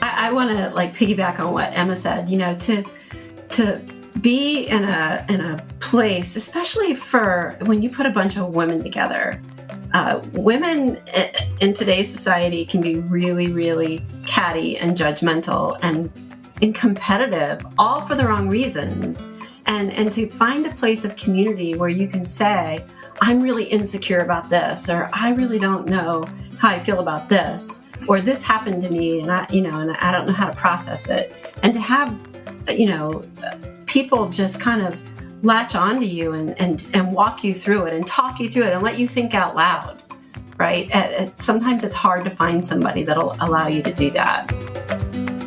I want to piggyback on what Emma said, to be in a place, especially for when you put a bunch of women together. Women in today's society can be really, really catty and judgmental and competitive, all for the wrong reasons. And to find a place of community where you can say, I'm really insecure about this, or I really don't know how I feel about this, or this happened to me and I don't know how to process it. And to have, people just kind of latch onto you and walk you through it and talk you through it and let you think out loud, right? Sometimes it's hard to find somebody that'll allow you to do that.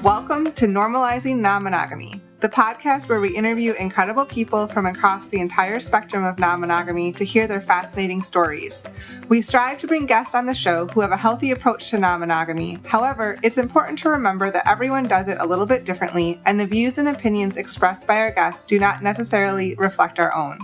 Welcome to Normalizing Non-Monogamy, the podcast where we interview incredible people from across the entire spectrum of non-monogamy to hear their fascinating stories. We strive to bring guests on the show who have a healthy approach to non-monogamy. However, it's important to remember that everyone does it a little bit differently, and the views and opinions expressed by our guests do not necessarily reflect our own.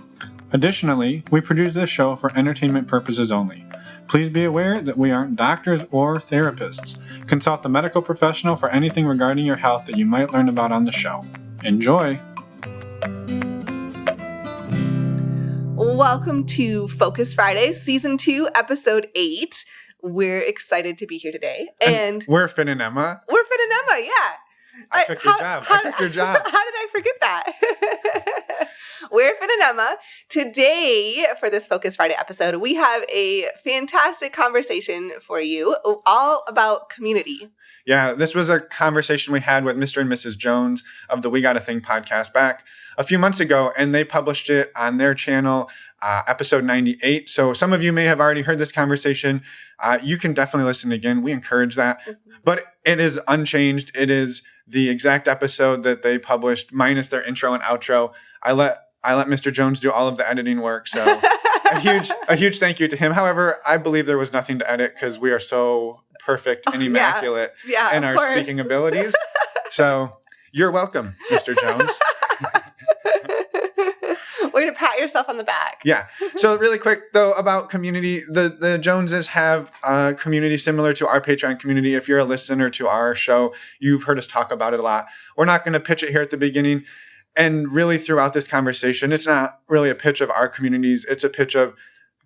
Additionally, we produce this show for entertainment purposes only. Please be aware that we aren't doctors or therapists. Consult a medical professional for anything regarding your health that you might learn about on the show. Enjoy! Welcome to Focus Friday, Season 2, Episode 8. We're excited to be here today. And we're Finn and Emma. We're Finn and Emma, yeah. I took your job. How did I forget that? We're Finn and Emma. Today, for this Focus Friday episode, we have a fantastic conversation for you, all about community. Yeah, this was a conversation we had with Mr. and Mrs. Jones of the We Got a Thing podcast back a few months ago, and they published it on their channel, episode 98. So some of you may have already heard this conversation. You can definitely listen again. We encourage that. Mm-hmm. But it is unchanged. It is the exact episode that they published, minus their intro and outro. I let Mr. Jones do all of the editing work, so a huge thank you to him. However, I believe there was nothing to edit because we are so perfect and immaculate in our speaking abilities. So you're welcome, Mr. Jones. Way to pat yourself on the back. Yeah. So really quick, though, about community. The Joneses have a community similar to our Patreon community. If you're a listener to our show, you've heard us talk about it a lot. We're not going to pitch it here at the beginning. And really throughout this conversation, it's not really a pitch of our communities. It's a pitch of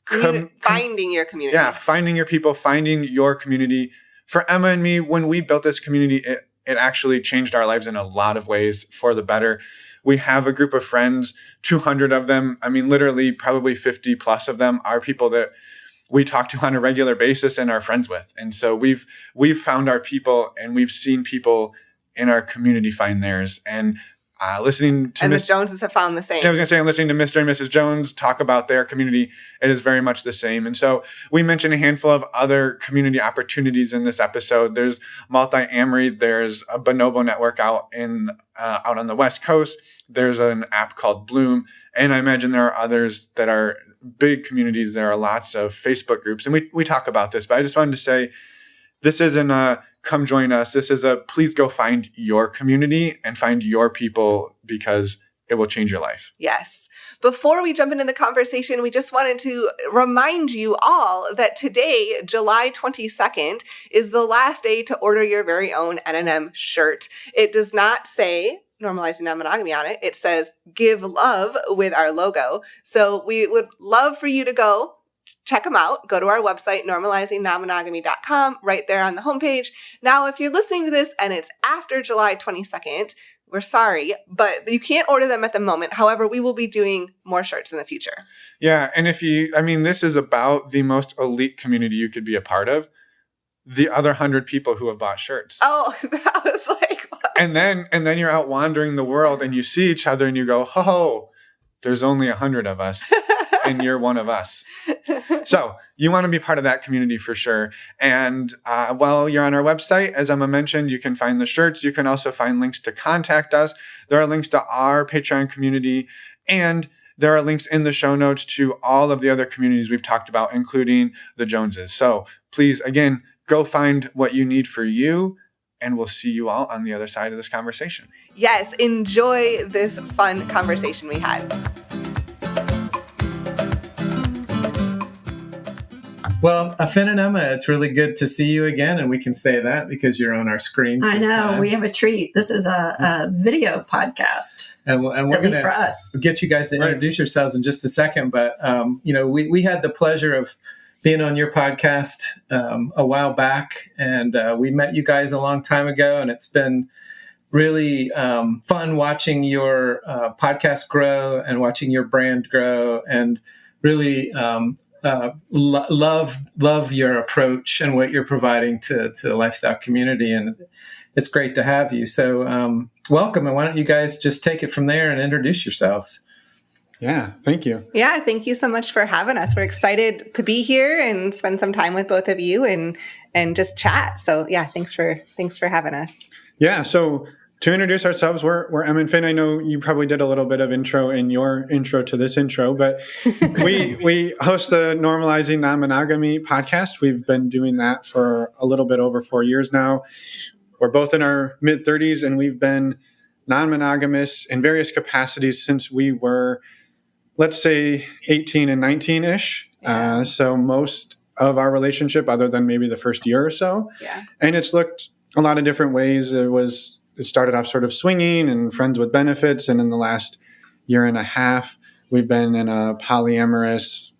finding your community. Yeah, finding your people, finding your community. For Emma and me, when we built this community, it actually changed our lives in a lot of ways for the better. We have a group of friends, 200 of them. I mean, literally probably 50 plus of them are people that we talk to on a regular basis and are friends with. And so we've found our people, and we've seen people in our community find theirs. And listening to the Joneses have found the same. I was going to say, listening to Mr. and Mrs. Jones talk about their community, it is very much the same. And so we mentioned a handful of other community opportunities in this episode. There's Multi-Amory. There's a Bonobo network out on the West Coast. There's an app called Bloom. And I imagine there are others that are big communities. There are lots of Facebook groups. And we talk about this, but I just wanted to say this isn't a come join us. This is a please go find your community and find your people, because it will change your life. Yes. Before we jump into the conversation, we just wanted to remind you all that today, July 22nd, is the last day to order your very own N&M shirt. It does not say Normalizing Non-Monogamy on it. It says Give Love with our logo. So we would love for you to go check them out. Go to our website, normalizingnonmonogamy.com, right there on the homepage. Now, if you're listening to this and it's after July 22nd, we're sorry, but you can't order them at the moment. However, we will be doing more shirts in the future. Yeah, and this is about the most elite community you could be a part of. The other 100 people who have bought shirts. Oh, that was like... What? And then you're out wandering the world and you see each other and you go, ho, there's only 100 of us. And you're one of us. So you want to be part of that community for sure. And while you're on our website, as Emma mentioned, you can find the shirts. You can also find links to contact us. There are links to our Patreon community, and there are links in the show notes to all of the other communities we've talked about, including the Joneses. So please, again, go find what you need for you, and we'll see you all on the other side of this conversation. Yes, enjoy this fun conversation we had. Well, Finn and Emma, it's really good to see you again, and we can say that because you're on our screens. I this know, time. we have a treat. This is a video podcast, and we're at least for us. Get you guys to introduce yourselves in just a second. But we had the pleasure of being on your podcast a while back, and we met you guys a long time ago, and it's been really fun watching your podcast grow and watching your brand grow, and really love your approach and what you're providing to the lifestyle community, and it's great to have you. So welcome, and why don't you guys just take it from there and introduce yourselves? Yeah, thank you. Yeah, thank you so much for having us. We're excited to be here and spend some time with both of you and just chat. So yeah, thanks for having us. Yeah, so to introduce ourselves, we're Em and Finn. I know you probably did a little bit of intro in your intro to this intro, but we host the Normalizing Non-Monogamy podcast. We've been doing that for a little bit over 4 years now. We're both in our mid-30s, and we've been non-monogamous in various capacities since we were, let's say, 18 and 19-ish. Yeah. So most of our relationship, other than maybe the first year or so. Yeah. And it's looked a lot of different ways. It started off sort of swinging and friends with benefits. And in the last year and a half, we've been in a polyamorous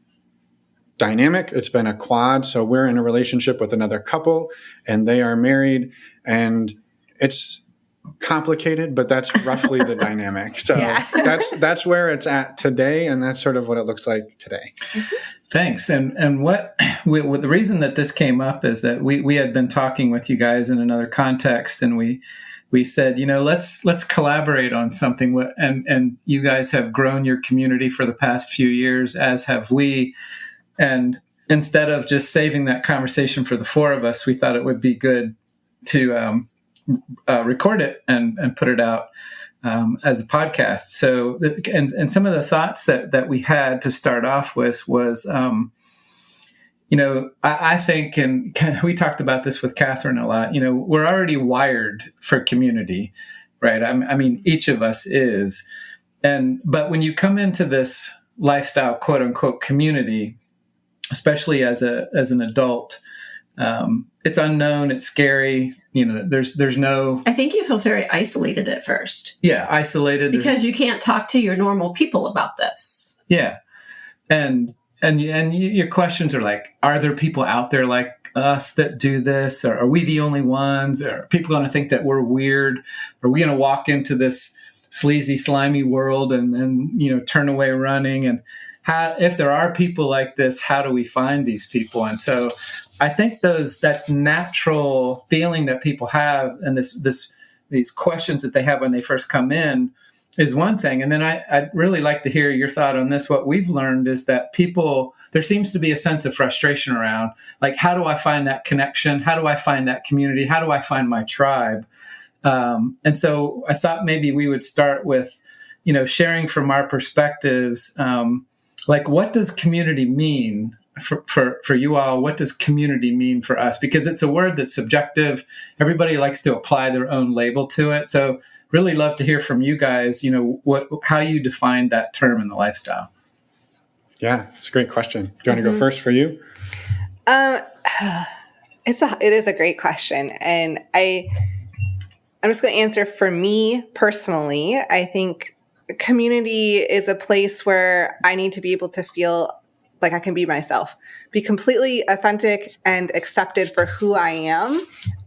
dynamic. It's been a quad. So we're in a relationship with another couple and they are married, and it's complicated, but that's roughly the dynamic. So that's where it's at today. And that's sort of what it looks like today. Thanks. And what the reason that this came up is that we had been talking with you guys in another context, and we said, let's collaborate on something. And you guys have grown your community for the past few years, as have we. And instead of just saving that conversation for the four of us, we thought it would be good to record it and put it out as a podcast. So, and some of the thoughts that we had to start off with was, I think, and we talked about this with Catherine a lot, we're already wired for community, right? I mean, each of us is. But when you come into this lifestyle, quote unquote, community, especially as an adult, it's unknown, it's scary. There's no. I think you feel very isolated at first. Yeah, isolated because you can't talk to your normal people about this. Yeah, and your questions are like, are there people out there like us that do this, or are we the only ones? Or are people going to think that we're weird? Are we going to walk into this sleazy, slimy world and then turn away running? And if there are people like this, how do we find these people? And so I think that natural feeling that people have, and these questions that they have when they first come in, is one thing. And then I'd really like to hear your thought on this. What we've learned is that there seems to be a sense of frustration around, like, how do I find that connection? How do I find that community? How do I find my tribe? And so I thought maybe we would start with, sharing from our perspectives, like, what does community mean for you all? What does community mean for us? Because it's a word that's subjective. Everybody likes to apply their own label to it. So really love to hear from you guys, how you define that term in the lifestyle. Yeah, it's a great question. Do you want to go first for you? It is a great question. And I'm just going to answer for me personally. I think community is a place where I need to be able to feel like I can be myself, be completely authentic and accepted for who I am,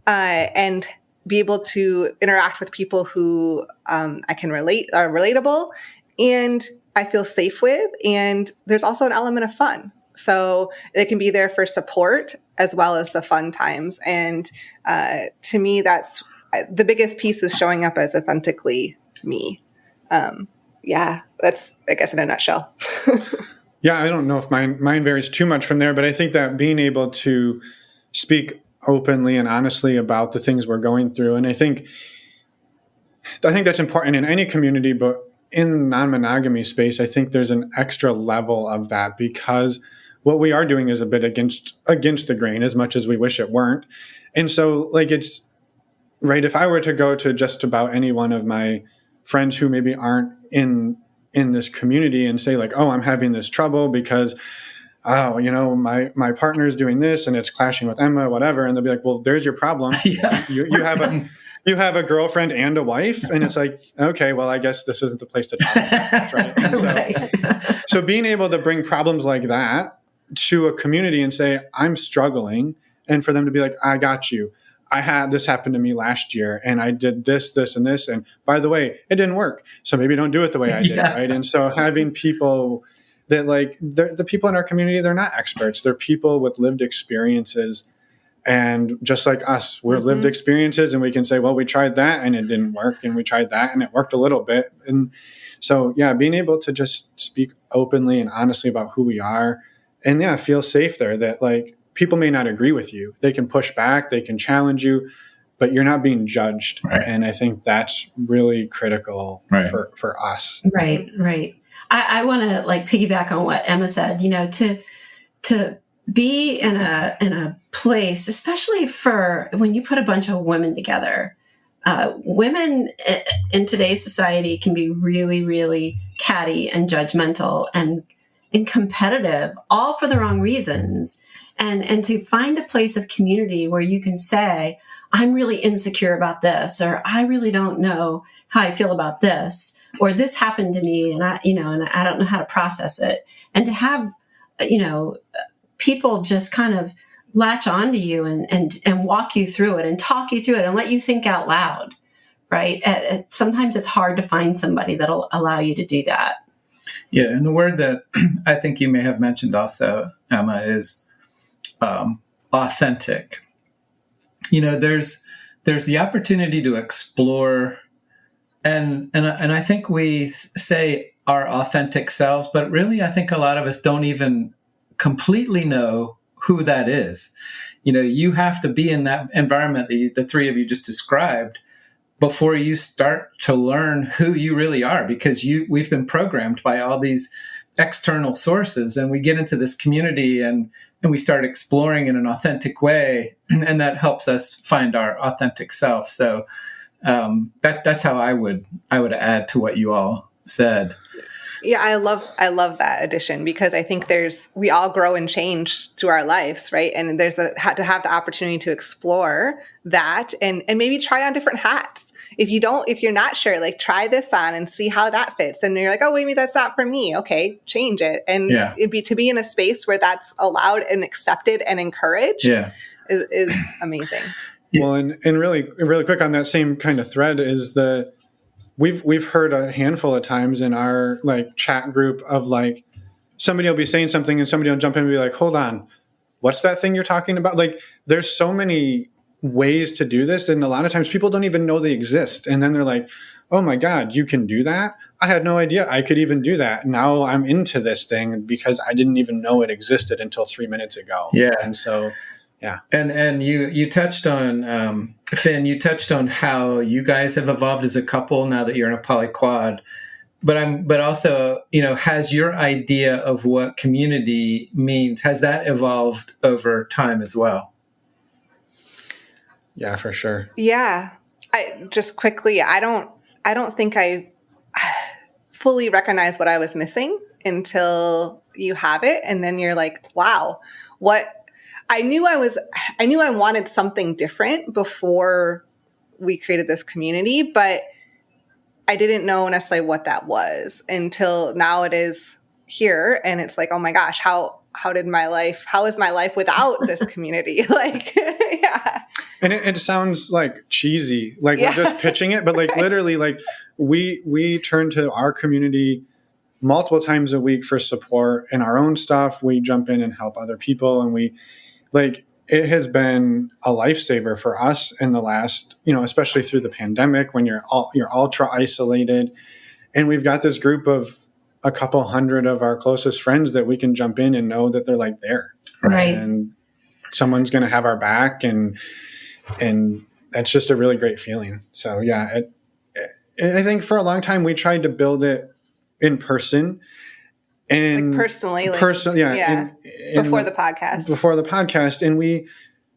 and be able to interact with people who I can are relatable and I feel safe with. And there's also an element of fun. So it can be there for support as well as the fun times. And to me, that's the biggest piece, is showing up as authentically me. That's, I guess, in a nutshell. Yeah, I don't know if mine varies too much from there, but I think that being able to speak openly and honestly about the things we're going through, and I think that's important in any community, but in the non-monogamy space, I think there's an extra level of that, because what we are doing is a bit against the grain, as much as we wish it weren't. And so, like, it's right, if I were to go to just about any one of my friends who maybe aren't in this community and say, like, oh, I'm having this trouble because oh, my partner's doing this and it's clashing with Emma, whatever. And they'll be like, well, there's your problem. Yeah. You have a girlfriend and a wife. And it's like, okay, well, I guess this isn't the place to talk about this, right? And Right. so being able to bring problems like that to a community and say, I'm struggling, and for them to be like, I got you. This happened to me last year and I did this, this, and this. And by the way, it didn't work. So maybe don't do it the way I did. Yeah. Right. And so having people that the people in our community, they're not experts. They're people with lived experiences. And just like us, we're lived experiences, and we can say, well, we tried that and it didn't work. And we tried that and it worked a little bit. And so, yeah, being able to just speak openly and honestly about who we are, and feel safe there, that people may not agree with you. They can push back, they can challenge you, but you're not being judged. Right. And I think that's really critical for us. Right. I want to piggyback on what Emma said, to be in a place, especially for when you put a bunch of women together. Women in today's society can be really, really catty and judgmental and competitive, all for the wrong reasons. And to find a place of community where you can say, I'm really insecure about this, or I really don't know how I feel about this, or this happened to me and I don't know how to process it. And to have, people just kind of latch onto you and walk you through it and talk you through it and let you think out loud, right? Sometimes it's hard to find somebody that'll allow you to do that. Yeah, and the word that I think you may have mentioned also, Emma, is authentic. There's the opportunity to explore, and I think we say our authentic selves, but really I think a lot of us don't even completely know who that is. You have to be in that environment that the three of you just described before you start to learn who you really are, because we've been programmed by all these external sources, and we get into this community and we start exploring in an authentic way, and that helps us find our authentic self. So that's how I would add to what you all said. Yeah, I love that addition, because I think we all grow and change through our lives, right? And there's to have the opportunity to explore that and maybe try on different hats. If you're not sure, try this on and see how that fits. And you're like, oh, maybe that's not for me. Okay, change it. And to be in a space where that's allowed and accepted and encouraged is amazing. Well, and really, really quick on that same kind of thread is we've heard a handful of times in our chat group of somebody will be saying something and somebody will jump in and be like, hold on, what's that thing you're talking about? There's so many ways to do this, and a lot of times people don't even know they exist, and then they're like, oh my God, you can do that? I had no idea I could even do that. Now I'm into this thing because I didn't even know it existed until 3 minutes ago. Yeah. And so and you touched on Finn, you touched on how you guys have evolved as a couple now that you're in a polyquad, but also, has your idea of what community means, has that evolved over time as well? Yeah, for sure. Yeah. I don't think I fully recognize what I was missing until you have it. And then you're like, wow, I knew I wanted something different before we created this community, but I didn't know necessarily what that was until now it is here. And it's like, oh my gosh, how is my life without this community? Yeah. And it sounds cheesy, we're just pitching it, but literally, we turn to our community multiple times a week for support in our own stuff. We jump in and help other people, and it has been a lifesaver for us in the last, especially through the pandemic when you're ultra isolated, and we've got this group of a couple hundred of our closest friends that we can jump in and know that they're there, right? And someone's going to have our back, and that's just a really great feeling. So yeah, I think for a long time we tried to build it in person. And personally, yeah. Before the podcast. And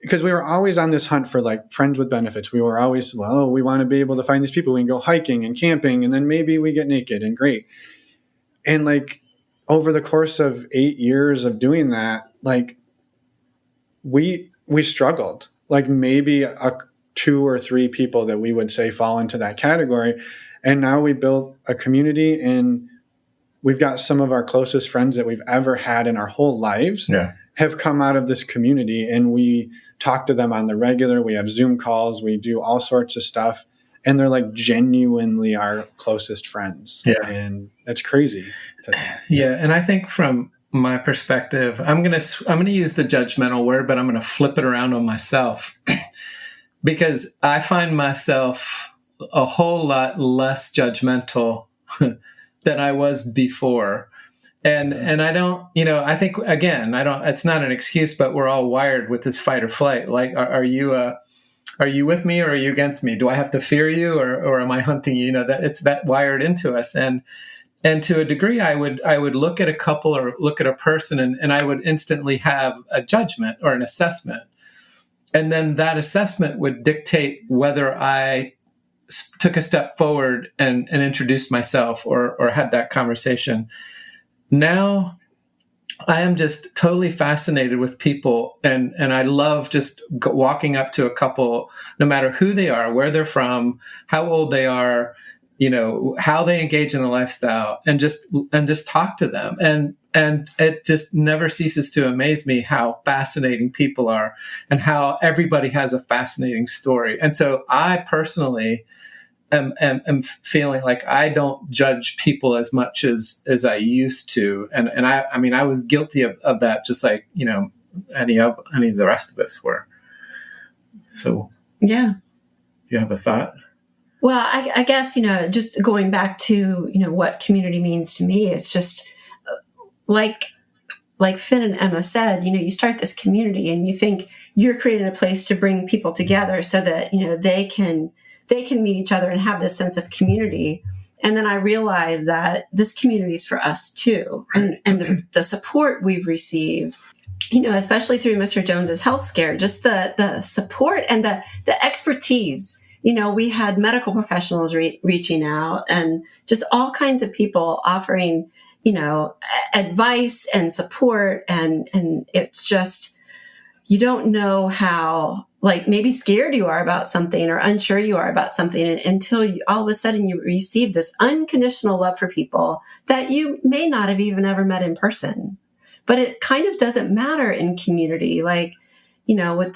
because we were always on this hunt for friends with benefits. We were always, we want to be able to find these people. We can go hiking and camping, and then maybe we get naked, and great. And over the course of 8 years of doing that, like we struggled. Like maybe 2 or 3 people that we would say fall into that category. And now we built a community, and we've got some of our closest friends that we've ever had in our whole lives have come out of this community, and we talk to them on the regular. We have Zoom calls. We do all sorts of stuff. And they're like genuinely our closest friends. Yeah. And that's crazy. Yeah. And I think from my perspective, I'm going to use the judgmental word, but I'm going to flip it around on myself because I find myself a whole lot less judgmental than I was before. And I don't, I think, again, it's not an excuse, but we're all wired with this fight or flight. Like, are you with me or are you against me? Do I have to fear you or am I hunting you? That it's that wired into us. And to a degree, I would look at a couple or look at a person and I would instantly have a judgment or an assessment. And then that assessment would dictate whether I took a step forward and introduced myself or had that conversation. Now I am just totally fascinated with people, and I love just walking up to a couple, no matter who they are, where they're from, how old they are, how they engage in the lifestyle, and just talk to them. And it just never ceases to amaze me how fascinating people are and how everybody has a fascinating story. And so I personally am feeling like I don't judge people as much as I used to. And I was guilty of that, just like, any of the rest of us were. So Yeah. You have a thought? Well, I guess, just going back to, what community means to me, it's just like Finn and Emma said, you start this community and you think you're creating a place to bring people together so that, they can meet each other and have this sense of community. And then I realized that this community is for us too. And the support we've received, especially through Mr. Jones's health scare, just the support and the expertise. We had medical professionals reaching out and just all kinds of people offering, advice and support. And it's just, you don't know how, maybe scared you are about something or unsure you are about something until all of a sudden you receive this unconditional love for people that you may not have even ever met in person. But it kind of doesn't matter in community, with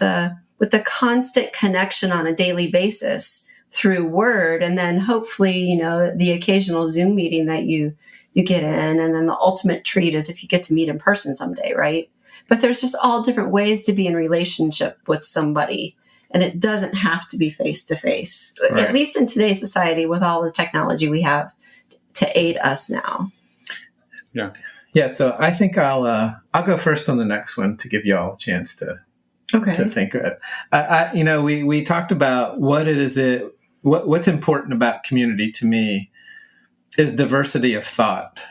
the constant connection on a daily basis through word, and then hopefully, the occasional Zoom meeting that you get in, and then the ultimate treat is if you get to meet in person someday, right? But there's just all different ways to be in relationship with somebody. And it doesn't have to be face to face, at least in today's society with all the technology we have to aid us now. Yeah. Yeah. So I think I'll go first on the next one to give you all a chance to think of it. We talked about what's important about community to me is diversity of thought.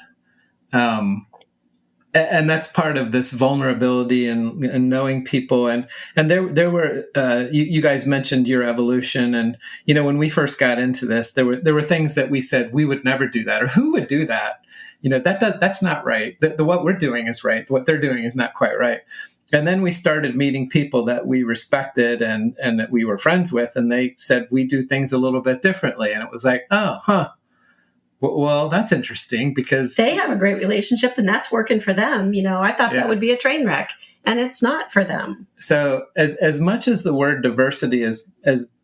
And that's part of this vulnerability and knowing people. And there were, you guys mentioned your evolution. And, when we first got into this, there were things that we said we would never do that, or who would do that? That's not right. What we're doing is right. What they're doing is not quite right. And then we started meeting people that we respected and that we were friends with. And they said, we do things a little bit differently. And it was like, oh, huh. Well, that's interesting because they have a great relationship and that's working for them. I thought that would be a train wreck, and it's not for them. So as much as the word diversity is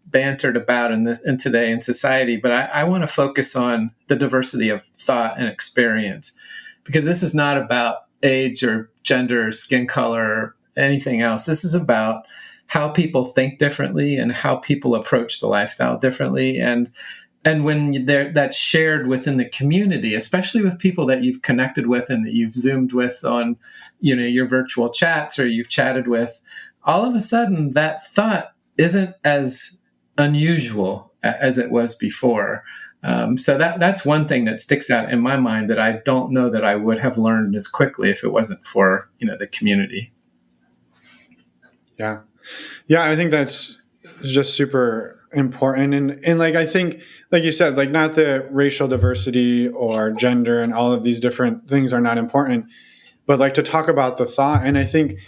bantered about in today in society, but I want to focus on the diversity of thought and experience, because this is not about age or gender or skin color or anything else. This is about how people think differently and how people approach the lifestyle differently. And when that's shared within the community, especially with people that you've connected with and that you've Zoomed with on, your virtual chats or you've chatted with, all of a sudden that thought isn't as unusual as it was before. So that's one thing that sticks out in my mind that I don't know that I would have learned as quickly if it wasn't for, the community. Yeah. Yeah. I think that's just super important. And like, I think, like you said, like not that racial diversity or gender and all of these different things are not important, but like to talk about the thought. And I think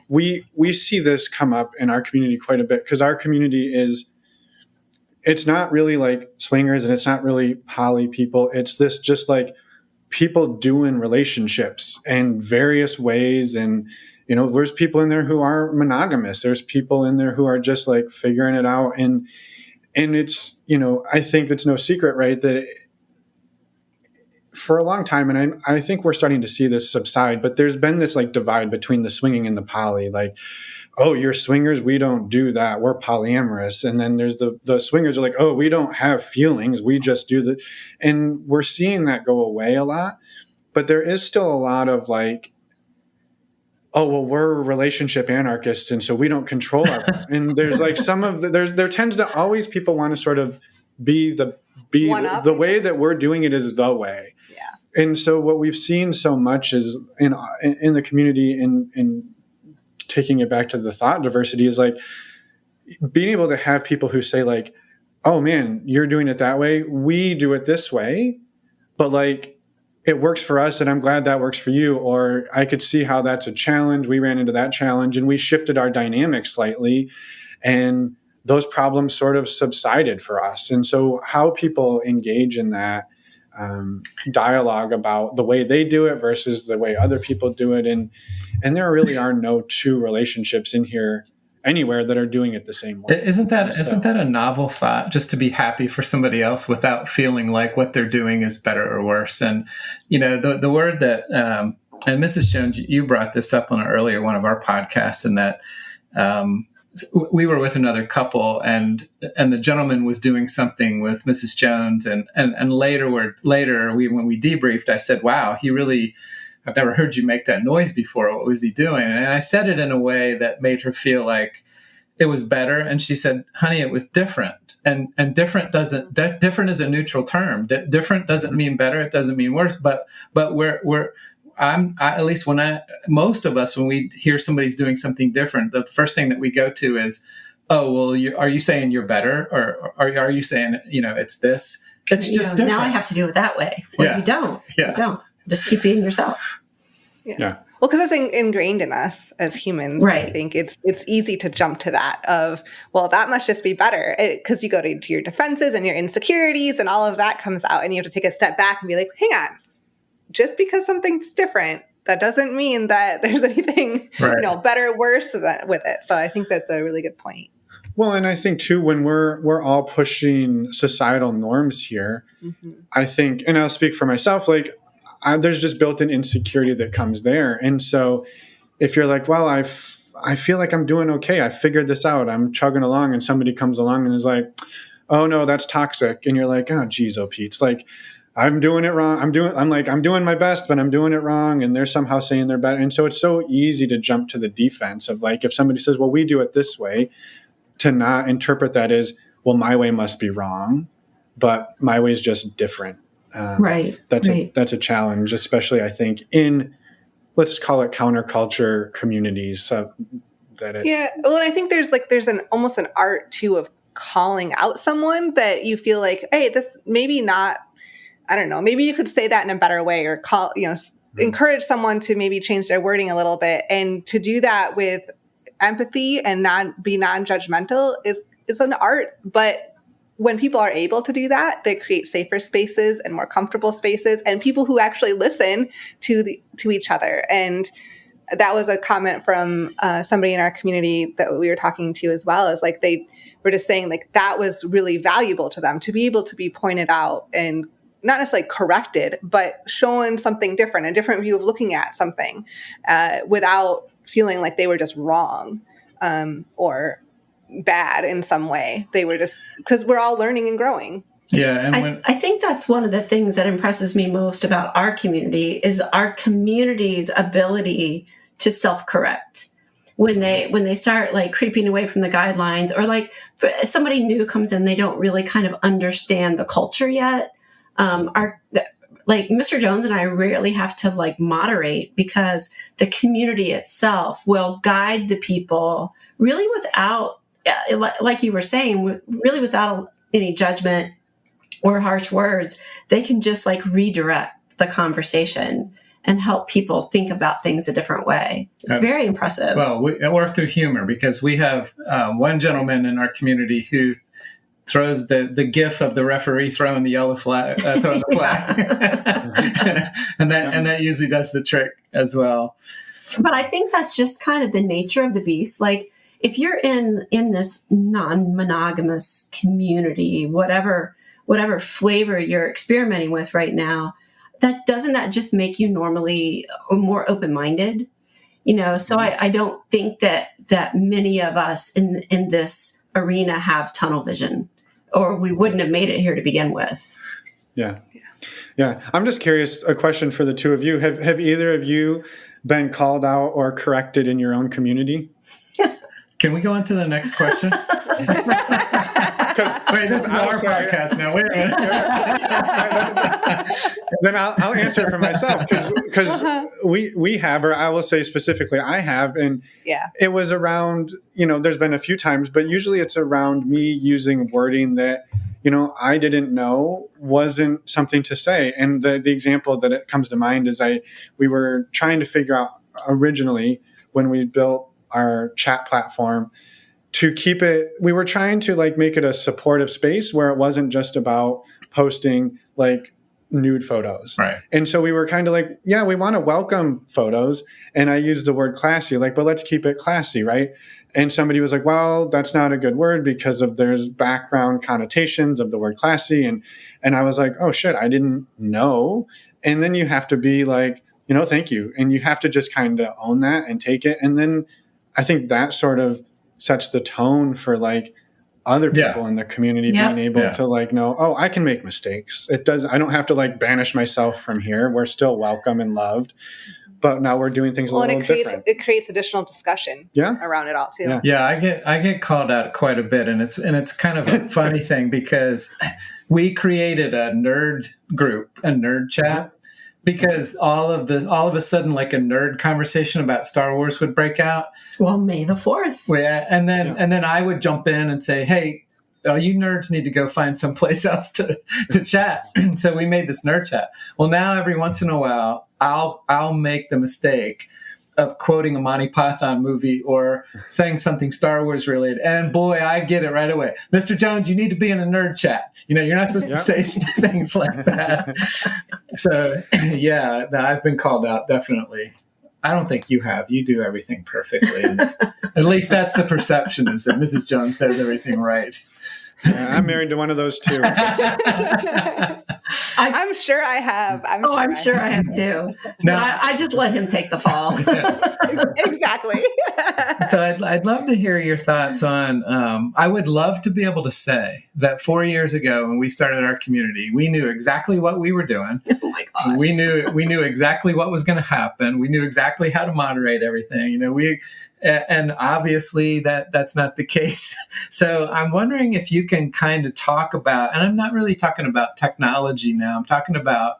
we see this come up in our community quite a bit, because our community it's not really like swingers and it's not really poly people. It's this just like people doing relationships in various ways. And, you know, there's people in there who are monogamous. There's people in there who are just like figuring it out. And it's, you know, I think it's no secret, right, that for a long time, and I think we're starting to see this subside, but there's been this like divide between the swinging and the poly. Like, oh, you're swingers, we don't do that, we're polyamorous. And then there's the swingers are like, oh, we don't have feelings, we just do the. And we're seeing that go away a lot, but there is still a lot of like, oh, well, we're relationship anarchists, and so we don't control our. And there's like some of there tends to always people want to sort of be the way that we're doing it is the way. Yeah. And so what we've seen so much is in the community, in taking it back to the thought diversity, is like being able to have people who say like, oh man, you're doing it that way, we do it this way, but like it works for us and I'm glad that works for you. Or I could see how that's a challenge. We ran into that challenge and we shifted our dynamic slightly, and those problems sort of subsided for us. And so how people engage in that dialogue about the way they do it versus the way other people do it. And there really are no two relationships in here anywhere that are doing it the same way. Isn't that a novel thought, just to be happy for somebody else without feeling like what they're doing is better or worse? And, you know, the word that, and Mrs. Jones, you brought this up on an earlier one of our podcasts, and that we were with another couple, and the gentleman was doing something with Mrs. Jones, and later when we debriefed, I said, wow, I've never heard you make that noise before. What was he doing? And I said it in a way that made her feel like it was better. And she said, honey, it was different. And different different is a neutral term. Different doesn't mean better. It doesn't mean worse, but at least most of us, when we hear somebody's doing something different, the first thing that we go to is, oh, well, are you saying you're better? Or are you saying, you know, it's this? It's just different. Now I have to do it that way. Well, you don't. Yeah. You don't. Just keep being yourself. Yeah. Well, because it's ingrained in us as humans. Right. I think it's easy to jump to that of, well, that must just be better, because you go to your defenses and your insecurities and all of that comes out, and you have to take a step back and be like, hang on, just because something's different, that doesn't mean that there's anything, right, you know, better, worse with it. So I think that's a really good point. Well, and I think too, when we're all pushing societal norms here, mm-hmm, I think, and I'll speak for myself, like there's just built-in insecurity that comes there. And so if you're like, well, I feel like I'm doing okay, I figured this out, I'm chugging along, and somebody comes along and is like, oh no, that's toxic. And you're like, oh geez, oh Pete, it's like, I'm doing it wrong. I'm doing my best, but I'm doing it wrong. And they're somehow saying they're better. And so it's so easy to jump to the defense of like, if somebody says, well, we do it this way, to not interpret that as, well, my way must be wrong, but my way is just different. Right. That's a challenge, especially I think in, let's call it counterculture communities. Well, and I think there's almost an art too of calling out someone that you feel like, hey, this maybe not, I don't know, maybe you could say that in a better way, or encourage someone to maybe change their wording a little bit, and to do that with empathy and be non-judgmental is an art. But when people are able to do that, they create safer spaces and more comfortable spaces, and people who actually listen to each other. And that was a comment from somebody in our community that we were talking to as well, is like they were just saying like that was really valuable to them, to be able to be pointed out and not necessarily corrected, but shown something different, a different view of looking at something, without feeling like they were just wrong or bad in some way. They were just, because we're all learning and growing. Yeah. And I think that's one of the things that impresses me most about our community is our community's ability to self-correct. When they start like creeping away from the guidelines, or like somebody new comes in, they don't really kind of understand the culture yet. Like Mr. Jones and I rarely have to like moderate, because the community itself will guide the people really without like you were saying, really without any judgment or harsh words, they can just like redirect the conversation and help people think about things a different way. It's very impressive. Well, or through humor, because we have one gentleman in our community who throws the gif of the referee throwing the yellow flag, throwing the flag, and that usually does the trick as well. But I think that's just kind of the nature of the beast. Like if you're in this non-monogamous community, whatever flavor you're experimenting with right now, doesn't that just make you normally more open-minded? So I don't think that many of us in this arena have tunnel vision, or we wouldn't have made it here to begin with. Yeah. I'm just curious, a question for the two of you. Have either of you been called out or corrected in your own community? Can we go on to the next question? Wait, this is our podcast now. Wait a minute. Then I'll answer for myself because we have, or I will say specifically, I have, and it was around. There's been a few times, but usually it's around me using wording that I didn't know wasn't something to say. And the example that it comes to mind is we were trying to figure out originally when we built our chat platform to keep it, we were trying to like make it a supportive space where it wasn't just about posting like nude photos. Right. And so we were kind of like, yeah, we want to welcome photos. And I used the word classy, like, but let's keep it classy, right? And somebody was like, well, that's not a good word because there's background connotations of the word classy. And I was like, oh shit, I didn't know. And then you have to be like, thank you. And you have to just kind of own that and take it. And then I think that sort of sets the tone for like other people in the community being able to like know, oh, I can make mistakes. I don't have to like banish myself from here. We're still welcome and loved, but now we're doing things a little different. It creates additional discussion around it all too. Yeah, I get called out quite a bit, and it's kind of a funny thing because we created a nerd group, a nerd chat. Because all of a sudden, like a nerd conversation about Star Wars would break out. Well, May the 4th. Yeah, and then I would jump in and say, "Hey, you nerds need to go find someplace else to chat." So we made this nerd chat. Well, now every once in a while, I'll make the mistake of quoting a Monty Python movie or saying something Star Wars related. And boy, I get it right away. Mr. Jones, you need to be in a nerd chat. You're not supposed to say things like that. So yeah, I've been called out, definitely. I don't think you have. You do everything perfectly. And at least that's the perception, is that Mrs. Jones does everything right. Yeah, I'm married to one of those too. I'm sure I have. I'm sure I have too. No, I just let him take the fall. Exactly. So I'd love to hear your thoughts on. I would love to be able to say that 4 years ago when we started our community, we knew exactly what we were doing. Oh my gosh. We knew exactly what was going to happen. We knew exactly how to moderate everything. And obviously that's not the case. So I'm wondering if you can kind of talk about, and I'm not really talking about technology now, I'm talking about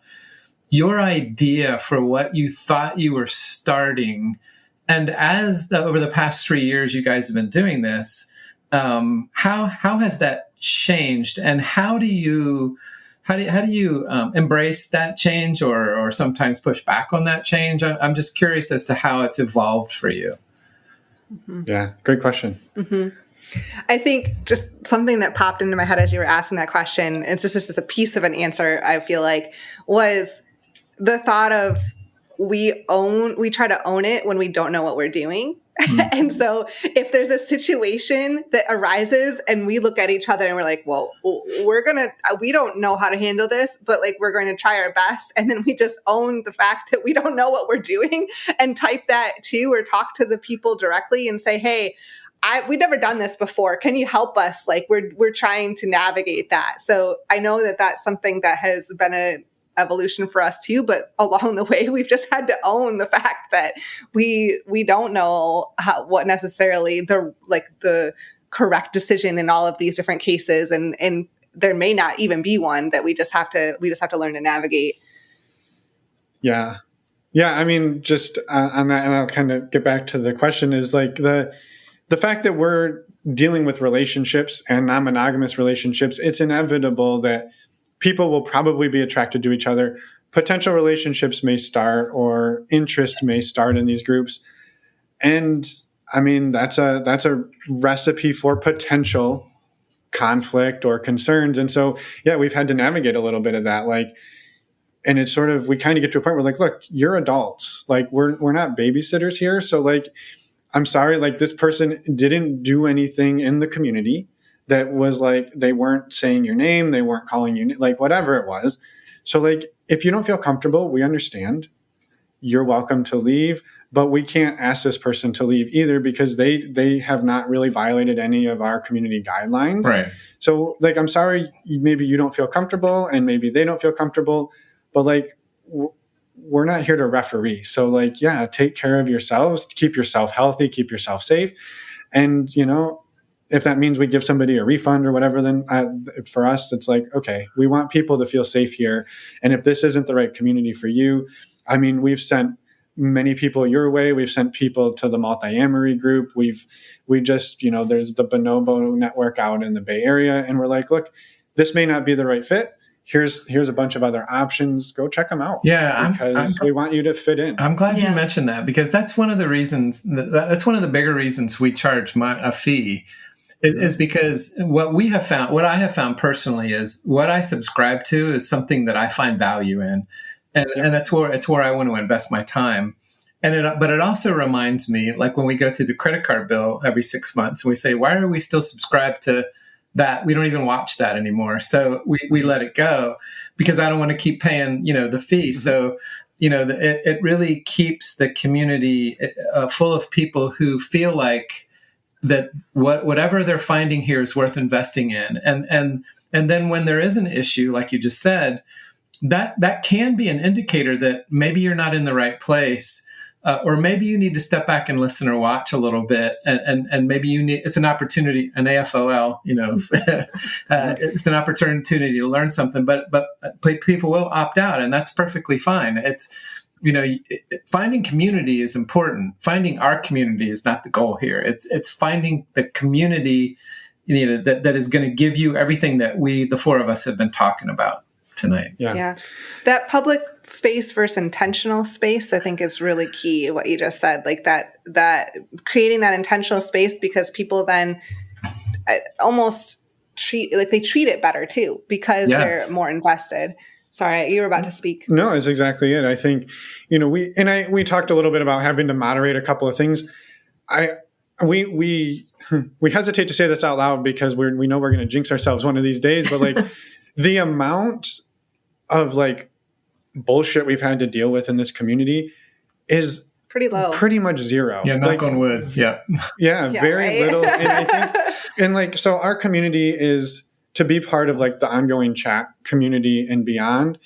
your idea for what you thought you were starting. And over the past 3 years, you guys have been doing this, how has that changed? And how do you embrace that change or sometimes push back on that change? I'm just curious as to how it's evolved for you. Mm-hmm. Yeah, great question. Mm-hmm. I think just something that popped into my head as you were asking that question, it's just a piece of an answer, I feel like, was the thought of we try to own it when we don't know what we're doing. Mm-hmm. And so if there's a situation that arises and we look at each other and we're like, well, we don't know how to handle this, but like, we're going to try our best. And then we just own the fact that we don't know what we're doing and type that too, or talk to the people directly and say, hey, we've never done this before. Can you help us? Like we're trying to navigate that. So I know that that's something that has been an evolution for us too, but along the way, we've just had to own the fact that we don't know what necessarily the correct decision in all of these different cases. And there may not even be one that we just have to learn to navigate. Yeah. Yeah. I mean, just on that, and I'll kind of get back to the question, is like the fact that we're dealing with relationships and non-monogamous relationships, it's inevitable that people will probably be attracted to each other. Potential relationships may start, or interest may start in these groups. And I mean, that's a recipe for potential conflict or concerns. And so, yeah, we've had to navigate a little bit of that. Like, and it's sort of, we kind of get to a point where like, look, you're adults. Like, we're not babysitters here. So like, I'm sorry, like this person didn't do anything in the community that was like, they weren't saying your name, they weren't calling you, like whatever it was. So like, if you don't feel comfortable, we understand. You're welcome to leave, but we can't ask this person to leave either because they have not really violated any of our community guidelines. Right. So like, I'm sorry, maybe you don't feel comfortable and maybe they don't feel comfortable, but like, we're not here to referee. So like, yeah, take care of yourselves, keep yourself healthy, keep yourself safe. And, you know, if that means we give somebody a refund or whatever, then for us, it's like, okay, we want people to feel safe here. And if this isn't the right community for you, I mean, we've sent many people your way. We've sent people to the multi-amory group. We just, you know, there's the Bonobo network out in the Bay Area. And we're like, look, this may not be the right fit. Here's a bunch of other options. Go check them out. Yeah, because we want you to fit in. I'm glad you mentioned that, because that's one of the reasons. That's one of the bigger reasons we charge a fee, is because what I have found personally is what I subscribe to is something that I find value in, and that's where I want to invest my time. But it also reminds me, like when we go through the credit card bill every 6 months, and we say, why are we still subscribed to that? We don't even watch that anymore. So we let it go because I don't want to keep paying, you know, the fee. Mm-hmm. So, you know, it really keeps the community full of people who feel like that whatever they're finding here is worth investing in. And then when there is an issue, like you just said, that can be an indicator that maybe you're not in the right place. Or maybe you need to step back and listen or watch a little bit, and maybe it's an opportunity, an AFOL, you know, it's an opportunity to learn something. But people will opt out, and that's perfectly fine. It's, you know, finding community is important. Finding our community is not the goal here. It's finding the community, you know, that is going to give you everything that the four of us have been talking about tonight. Yeah. That public space versus intentional space, I think, is really key. What you just said, like that creating that intentional space, because people then almost treat it better too, because they're more invested. Sorry, you were about to speak. No, that's exactly it. I think, you know, we talked a little bit about having to moderate a couple of things. We hesitate to say this out loud because we know we're going to jinx ourselves one of these days, but like the amount of like bullshit we've had to deal with in this community is pretty low, pretty much zero. Yeah, knock on wood. Yeah, very right? little. And I think, and like, so our community is, to be part of like the ongoing chat community and beyond,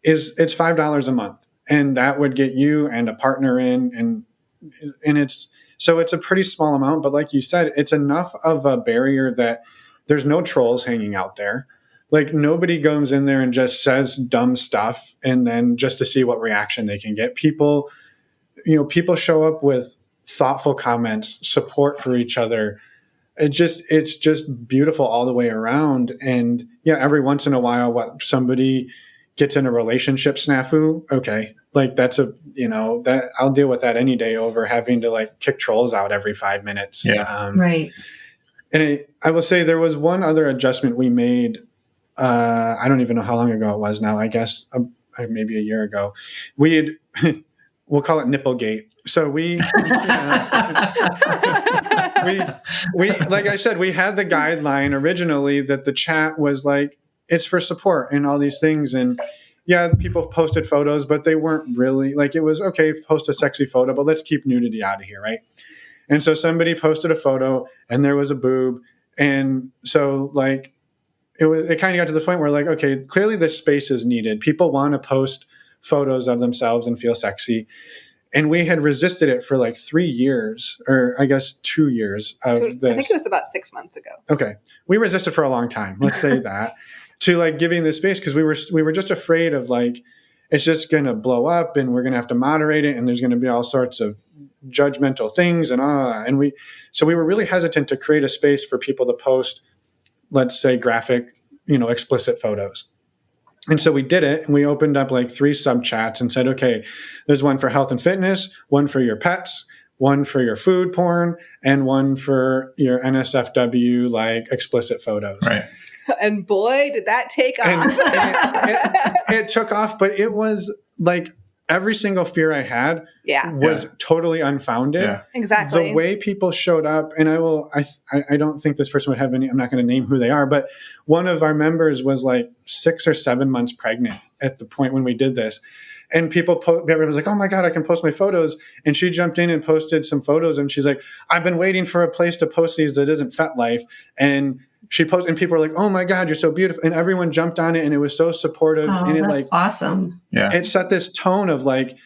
it's $5 a month, and that would get you and a partner in, and it's a pretty small amount, but like you said, it's enough of a barrier that there's no trolls hanging out there. Like, nobody goes in there and just says dumb stuff and then just to see what reaction they can get. People show up with thoughtful comments, support for each other. It's just beautiful all the way around. And yeah, every once in a while, somebody gets in a relationship snafu. Okay. Like that I'll deal with that any day over having to like kick trolls out every 5 minutes. Yeah. Right. And I will say there was one other adjustment we made. I don't even know how long ago it was now. I guess maybe a year ago. We'll call it Nipplegate. So we like I said, we had the guideline originally that the chat was like, it's for support and all these things. And yeah, people posted photos, but they weren't really like, it was okay, post a sexy photo, but let's keep nudity out of here, right? And so somebody posted a photo and there was a boob. And so like, it kind of got to the point where like, okay, clearly this space is needed. People want to post photos of themselves and feel sexy. And we had resisted it for like 3 years, or I guess 2 years of this. I think it was about 6 months ago. Okay. We resisted for a long time. Let's say that, to like giving this space, because we were just afraid of like, it's just going to blow up and we're going to have to moderate it. And there's going to be all sorts of judgmental things. And we were really hesitant to create a space for people to post, let's say, graphic, explicit photos. And so we did it, and we opened up like 3 sub chats and said, okay, there's one for health and fitness, one for your pets, one for your food porn, and one for your NSFW, like explicit photos. Right. And boy, did that take off. And it took off, but it was like every single fear I had was totally unfounded. Yeah. Exactly. The way people showed up, and I don't think this person would have any, I'm not going to name who they are, but one of our members was like 6 or 7 months pregnant at the point when we did this. And everyone was like, oh my God, I can post my photos. And she jumped in and posted some photos. And she's like, I've been waiting for a place to post these that isn't FetLife. And she posted, and people were like, oh my God, you're so beautiful. And everyone jumped on it, and it was so supportive. Oh, and that's awesome. Yeah. It set this tone of like,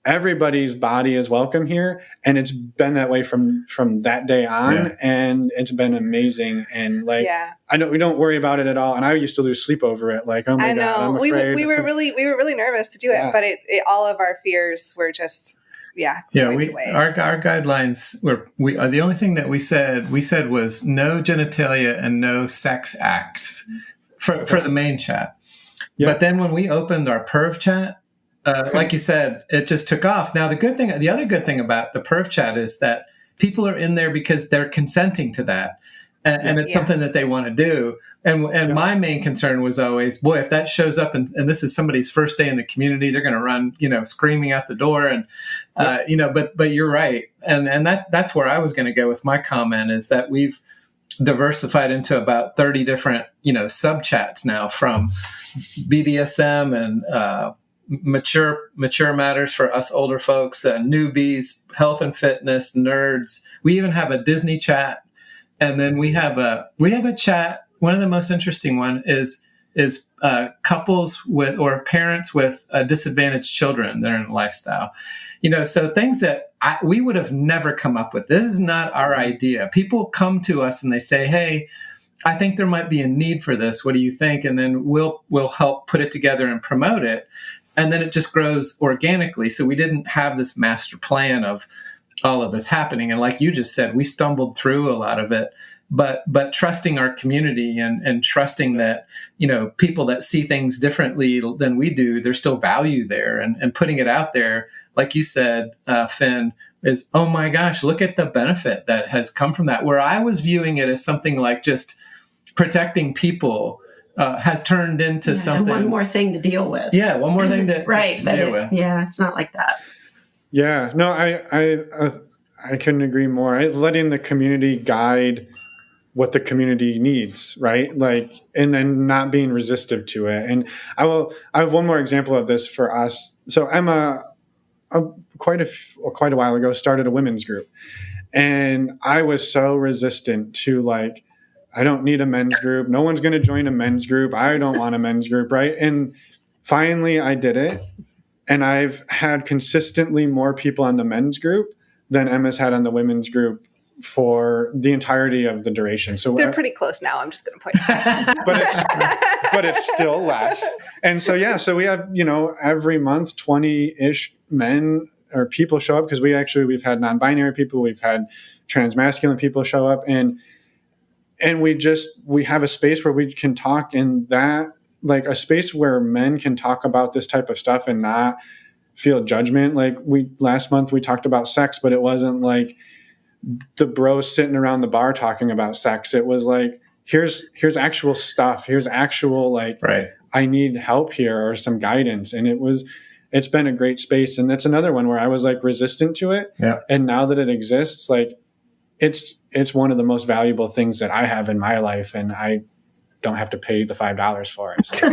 everybody's body is welcome here. And it's been that way from that day on. Yeah. And it's been amazing. And like, we don't worry about it at all. And I used to lose sleep over it. Like, oh my God, I'm afraid. We were really nervous to do it, but it all of our fears were just, our guidelines were, the only thing that we said was no genitalia and no sex acts for the main chat. Yeah. But then when we opened our perv chat, like you said, it just took off. Now, the other good thing about the perv chat is that people are in there because they're consenting to that. And it's something that they want to do. And my main concern was always, boy, if that shows up and this is somebody's first day in the community, they're going to run, screaming out the door. And, but you're right. And that's where I was going to go with my comment, is that we've diversified into about 30 different, sub chats now, from BDSM and, mature matters for us older folks, newbies, health and fitness, nerds. We even have a Disney chat. And then we have a chat. One of the most interesting one is couples with, or parents with disadvantaged children that are in lifestyle. So things that we would have never come up with. This is not our idea. People come to us and they say, hey, I think there might be a need for this. What do you think? And then we'll help put it together and promote it. And then it just grows organically. So we didn't have this master plan of all of this happening. And like you just said, we stumbled through a lot of it, but trusting our community and trusting that, people that see things differently than we do, there's still value there, and putting it out there. Like you said, Finn, is, oh my gosh, look at the benefit that has come from that. Where I was viewing it as something like just protecting people, has turned into something. One more thing to deal with. Yeah, one more thing to deal with. Yeah, it's not like that. Yeah, no, I couldn't agree more. Letting the community guide what the community needs, right? Like, and then not being resistive to it. And I have one more example of this for us. So Emma, quite a while ago, started a women's group, and I was so resistant to, like, I don't need a men's group. No one's going to join a men's group. I don't want a men's group, right? And finally, I did it. And I've had consistently more people on the men's group than Emma's had on the women's group for the entirety of the duration. So they're pretty close now. I'm just going to point out. but it's still less. And so, so we have, every month, 20-ish men or people show up, because we've had non-binary people, we've had transmasculine people show up, and we have a space where we can talk, in that, like, a space where men can talk about this type of stuff and not feel judgment. Like, last month we talked about sex, but it wasn't like the bros sitting around the bar talking about sex. It was like, here's actual stuff. Here's actual, like, right, I need help here or some guidance. And it's been a great space. And that's another one where I was, like, resistant to it. Yeah. And now that it exists, like, it's one of the most valuable things that I have in my life, and I don't have to pay the $5 for it. So.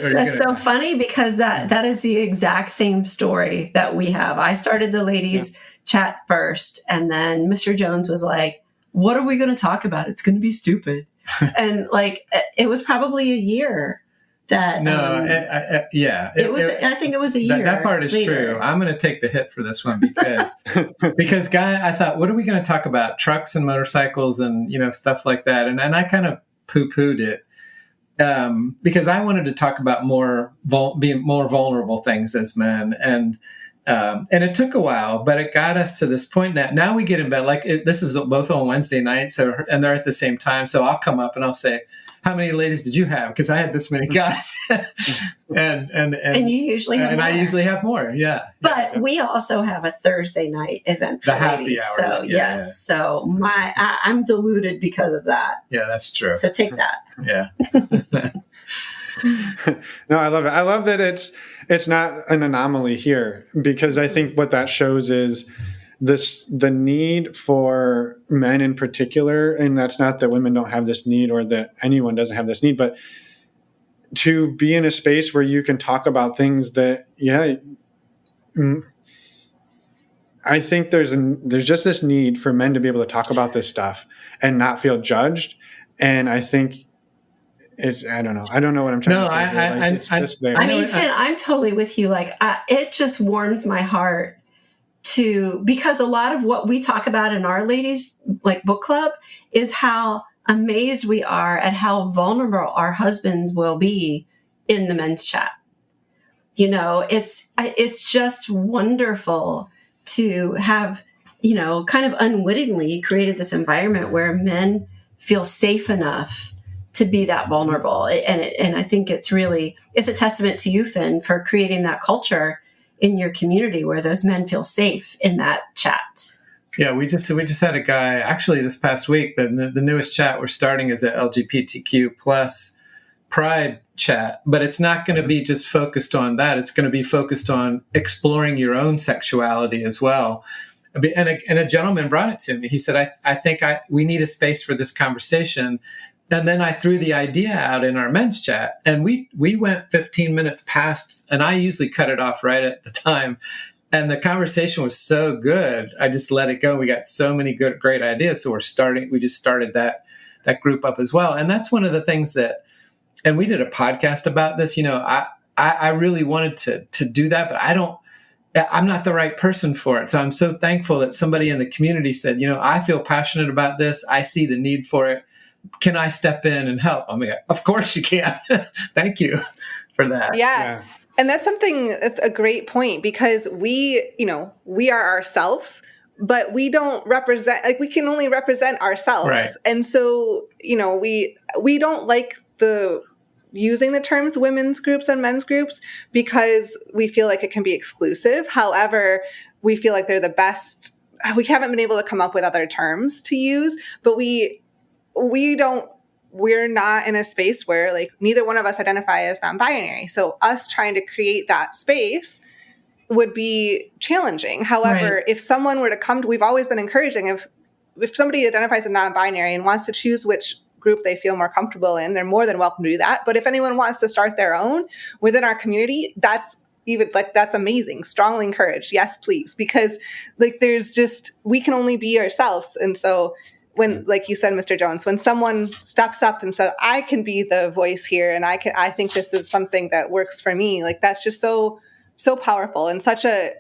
That's so funny, because that is the exact same story that we have. I started the ladies chat first, and then Mr. Jones was like, what are we going to talk about? It's going to be stupid. And like, it was probably a year that. No, I think it was a year. That part is later. True. I'm going to take the hit for this one because Guy, I thought, what are we going to talk about? Trucks and motorcycles and, stuff like that. And I kind of poo-pooed it. because I wanted to talk about being more vulnerable things as men, and it took a while, but it got us to this point. Now we get in bed, this is both on Wednesday night, and they're at the same time. So I'll come up and I'll say, "How many ladies did you have?" Because I had this many guys, and you usually have and more. I usually have more, yeah. But we also have a Thursday night event for The happy ladies. hour, So yes, so I'm deluded because of that. Yeah, that's true. So take that. Yeah. No, I love it. I love that it's not an anomaly here, because I think what that shows is the need for men in particular, and that's not that women don't have this need or that anyone doesn't have this need, but to be in a space where you can talk about things that, I think there's just this need for men to be able to talk about this stuff and not feel judged. And I think I don't know. I don't know what I'm trying to say. Finn, I'm totally with you. It just warms my heart because a lot of what we talk about in our ladies book club is how amazed we are at how vulnerable our husbands will be in the men's chat. It's just wonderful to have, kind of unwittingly created this environment where men feel safe enough to be that vulnerable. And I think it's a testament to you, Finn, for creating that culture in your community where those men feel safe in that chat. Yeah, we just had a guy actually this past week. The newest chat we're starting is a LGBTQ plus pride chat, but it's not going to be just focused on that. It's going to be focused on exploring your own sexuality as well. And a gentleman brought it to me. He said, I think we need a space for this conversation. And then I threw the idea out in our men's chat, and we went 15 minutes past, and I usually cut it off right at the time. And the conversation was so good, I just let it go. We got so many great ideas. So we just started that group up as well. And that's one of the things and we did a podcast about this. I really wanted to do that, but I'm not the right person for it. So I'm so thankful that somebody in the community said, I feel passionate about this. I see the need for it. Can I step in and help? I'm like, of course you can. Thank you for that. Yeah. And that's a great point, because we are ourselves, but we don't represent, we can only represent ourselves. Right. And so, we don't like using the terms women's groups and men's groups because we feel like it can be exclusive. However, we feel like they're the best. We haven't been able to come up with other terms to use, but we're not in a space where neither one of us identify as non-binary. So us trying to create that space would be challenging. However, if someone were to come we've always been encouraging, if somebody identifies as non-binary and wants to choose which group they feel more comfortable in, they're more than welcome to do that. But if anyone wants to start their own within our community, that's amazing. Strongly encouraged. Yes, please. Because we can only be ourselves. And so when, like you said, Mr. Jones, when someone steps up and said, I can be the voice here, and I think this is something that works for me, that's just so powerful, and such a,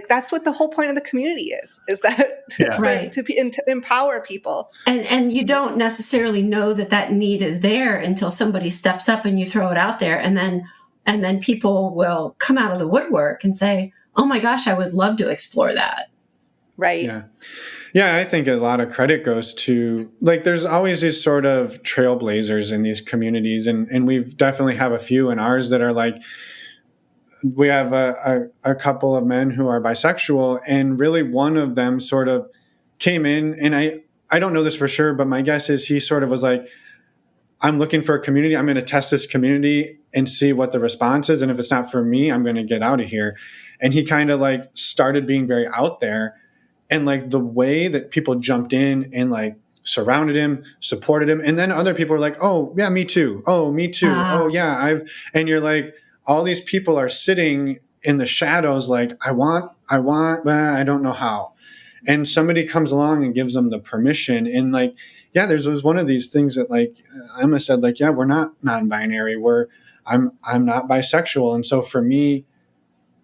that's what the whole point of the community is that to empower people. And you don't necessarily know that need is there until somebody steps up and you throw it out there, and then people will come out of the woodwork and say, oh my gosh, I would love to explore that. Right. Yeah. Yeah, I think a lot of credit goes to, there's always these sort of trailblazers in these communities, and we definitely have a few in ours that are we have a couple of men who are bisexual, and really one of them sort of came in, and I don't know this for sure, but my guess is he sort of was like, I'm looking for a community. I'm going to test this community and see what the response is, and if it's not for me, I'm going to get out of here. And he kind of started being very out there. And the way that people jumped in and surrounded him, supported him. And then other people were like, oh yeah, me too. Oh, me too. Oh yeah. And you're all these people are sitting in the shadows. I want, I don't know how. And somebody comes along and gives them the permission. And was one of these things that Emma said, yeah, we're not non-binary. I'm not bisexual. And so for me,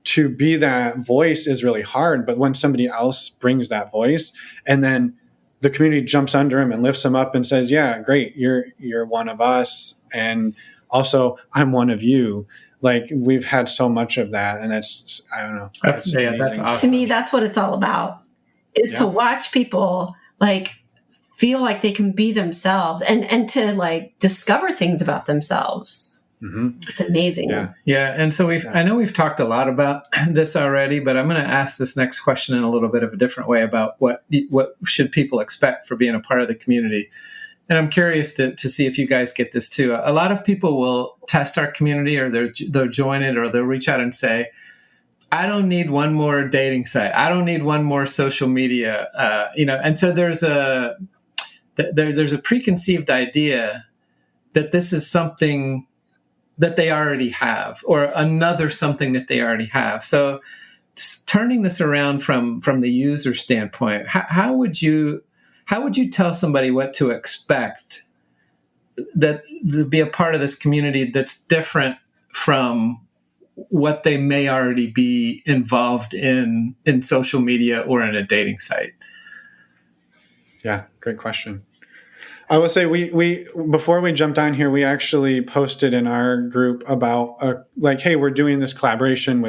to be that voice is really hard, but when somebody else brings that voice and then the community jumps under him and lifts him up and says, yeah, great, you're one of us, and also I'm one of you. Like we've had so much of that, and that's, I don't know. That's amazing. awesome. To me, that's what it's all about, is to watch people like feel like they can be themselves and to like discover things about themselves. Mm-hmm. It's amazing. Yeah. And so I know we've talked a lot about this already, but I'm going to ask this next question in a little bit of a different way about what should people expect for being a part of the community. And I'm curious to see if you guys get this too. A lot of people will test our community, or they'll join it, or they'll reach out and say, I don't need one more dating site. I don't need one more social media. And so there's a preconceived idea that this is something that they already have, or another something that they already have. So turning this around from the user standpoint, how would you tell somebody what to expect, that to be a part of this community that's different from what they may already be involved in social media or in a dating site? Yeah, great question. I will say we before we jumped on here, we actually posted in our group about like, hey, we're doing this collaboration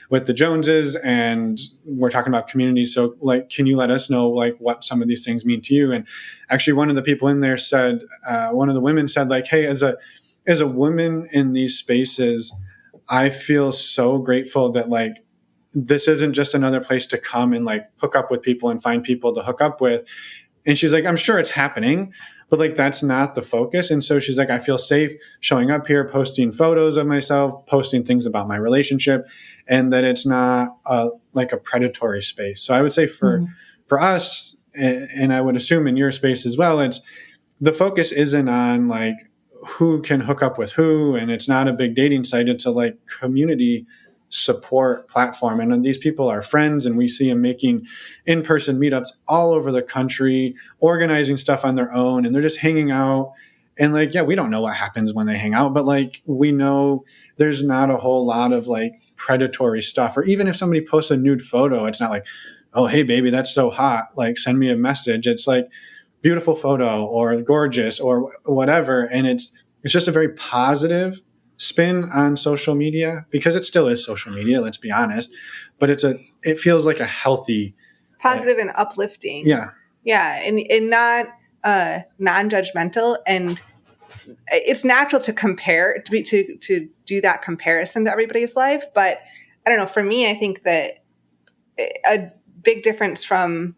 with the Joneses, and we're talking about community. So like, can you let us know like what some of these things mean to you? And actually, one of the people in there said, one of the women said like, hey, as a woman in these spaces, I feel so grateful that like this isn't just another place to come and like hook up with people and find people to hook up with. And she's like, I'm sure it's happening, but like that's not the focus. And so she's like, I feel safe showing up here, posting photos of myself, posting things about my relationship, and that it's not like a predatory space. So I would say for us, and I would assume in your space as well, it's the focus isn't on like who can hook up with who, and it's not a big dating site. It's a like community support platform, and these people are friends, and we see them making in-person meetups all over the country, organizing stuff on their own, and they're just hanging out. And like, yeah, we don't know what happens when they hang out, but like we know there's not a whole lot of like predatory stuff. Or even if somebody posts a nude photo, it's not like, oh, hey baby, that's so hot, like send me a message. It's like beautiful photo or gorgeous or whatever. And it's just a very positive spin on social media, because it still is social media, let's be honest, but it feels like a healthy, positive and uplifting. Yeah. And not non-judgmental. And it's natural to compare, to do that comparison to everybody's life. But I don't know, for me, I think that a big difference from,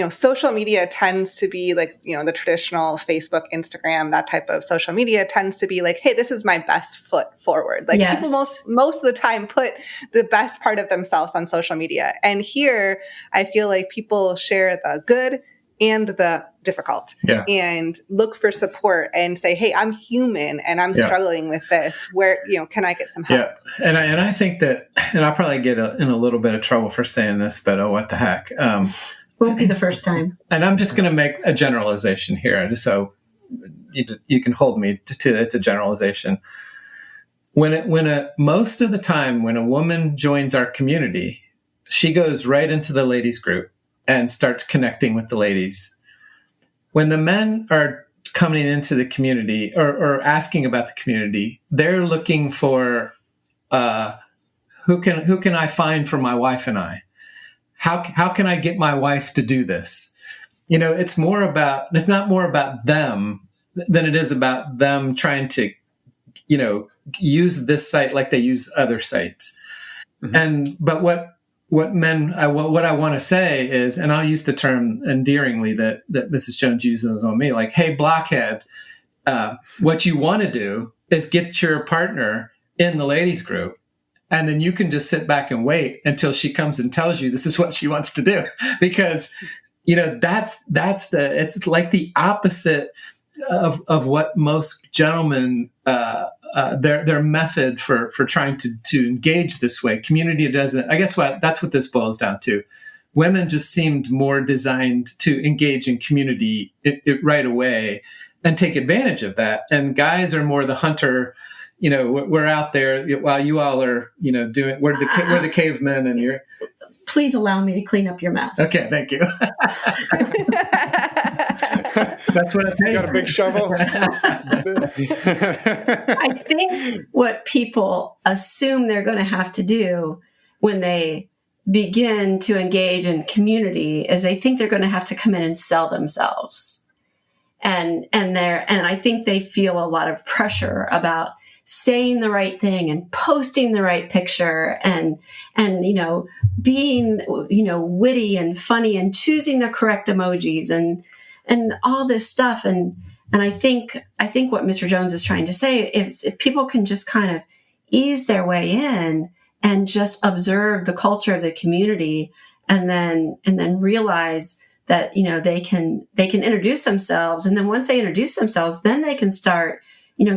social media tends to be like, the traditional Facebook, Instagram, that type of social media tends to be like, hey, this is my best foot forward. Like people most of the time put the best part of themselves on social media. And here I feel like people share the good and the difficult, and look for support and say, hey, I'm human and I'm struggling with this. Where, can I get some help? Yeah. And I think that, and I'll probably get in a little bit of trouble for saying this, but oh, what the heck. Won't be the first time. And I'm just going to make a generalization here, so you can hold me to it's a generalization. Most of the time when a woman joins our community, she goes right into the ladies group and starts connecting with the ladies. When the men are coming into the community or asking about the community, they're looking for who can I find for my wife and I? How can I get my wife to do this? It's not more about them than it is about them trying to, use this site like they use other sites. Mm-hmm. But what I want to say is, and I'll use the term endearingly that Mrs. Jones uses on me, like, hey, blockhead, what you want to do is get your partner in the ladies group. And then you can just sit back and wait until she comes and tells you this is what she wants to do, because, it's like the opposite of what most gentlemen, their method for trying to engage this way. Community doesn't, I guess that's what this boils down to. Women just seemed more designed to engage in community it right away and take advantage of that. And guys are more the hunter. We're out there while you all are, doing, we're the cavemen, and you're. Please allow me to clean up your mess. Okay, thank you. That's what I You think. got a big shovel? I think what people assume they're going to have to do when they begin to engage in community is they think they're going to have to come in and sell themselves. And I think they feel a lot of pressure about saying the right thing and posting the right picture and being witty and funny and choosing the correct emojis and all this stuff. And I think what Mr. Jones is trying to say is if people can just kind of ease their way in and just observe the culture of the community and then realize that they can introduce themselves, and then once they introduce themselves, then they can start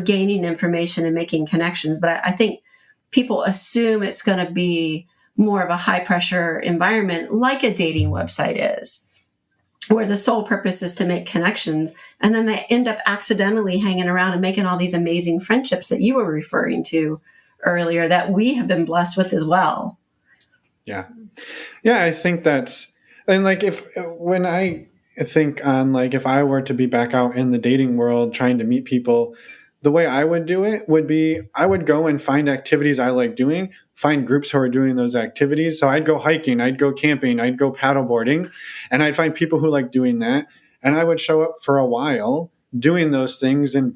gaining information and making connections. But I think people assume it's going to be more of a high pressure environment like a dating website is, where the sole purpose is to make connections, and then they end up accidentally hanging around and making all these amazing friendships that you were referring to earlier that we have been blessed with as well. Yeah, I think that's, and like when I think on like if I were to be back out in the dating world trying to meet people, the way I would do it would be I would go and find activities I like doing, find groups who are doing those activities. So I'd go hiking, I'd go camping, I'd go paddleboarding, and I'd find people who like doing that. And I would show up for a while doing those things and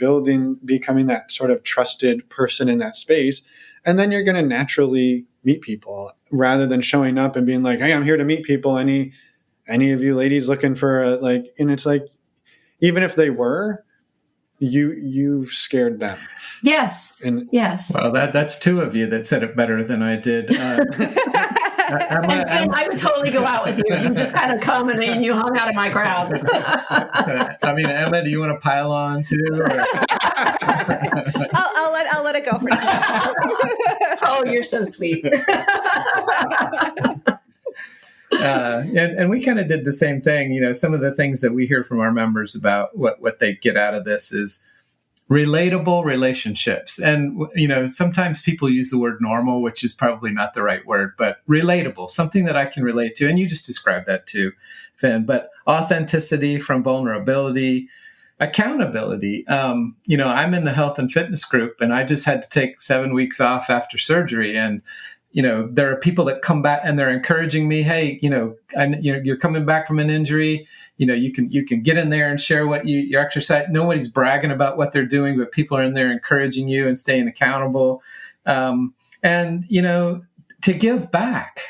becoming that sort of trusted person in that space. And then you're going to naturally meet people rather than showing up and being like, hey, I'm here to meet people. Any of you ladies looking for and it's like, even if they were, you've scared them. Yes. Yes. Well, that's two of you that said it better than I did. And Finn, I would totally go out with you. You just kind of come and you hung out in my crowd. I mean, Emma, do you want to pile on too? I'll let it go for now. Oh, you're so sweet. And we kind of did the same thing. Some of the things that we hear from our members about what they get out of this is relatable relationships. And, sometimes people use the word normal, which is probably not the right word, but relatable, something that I can relate to. And you just described that too, Finn, but authenticity from vulnerability, accountability. I'm in the health and fitness group, and I just had to take 7 weeks off after surgery. And, there are people that come back and they're encouraging me, hey, you're coming back from an injury. You can get in there and share what your exercise. Nobody's bragging about what they're doing, but people are in there encouraging you and staying accountable. And to give back.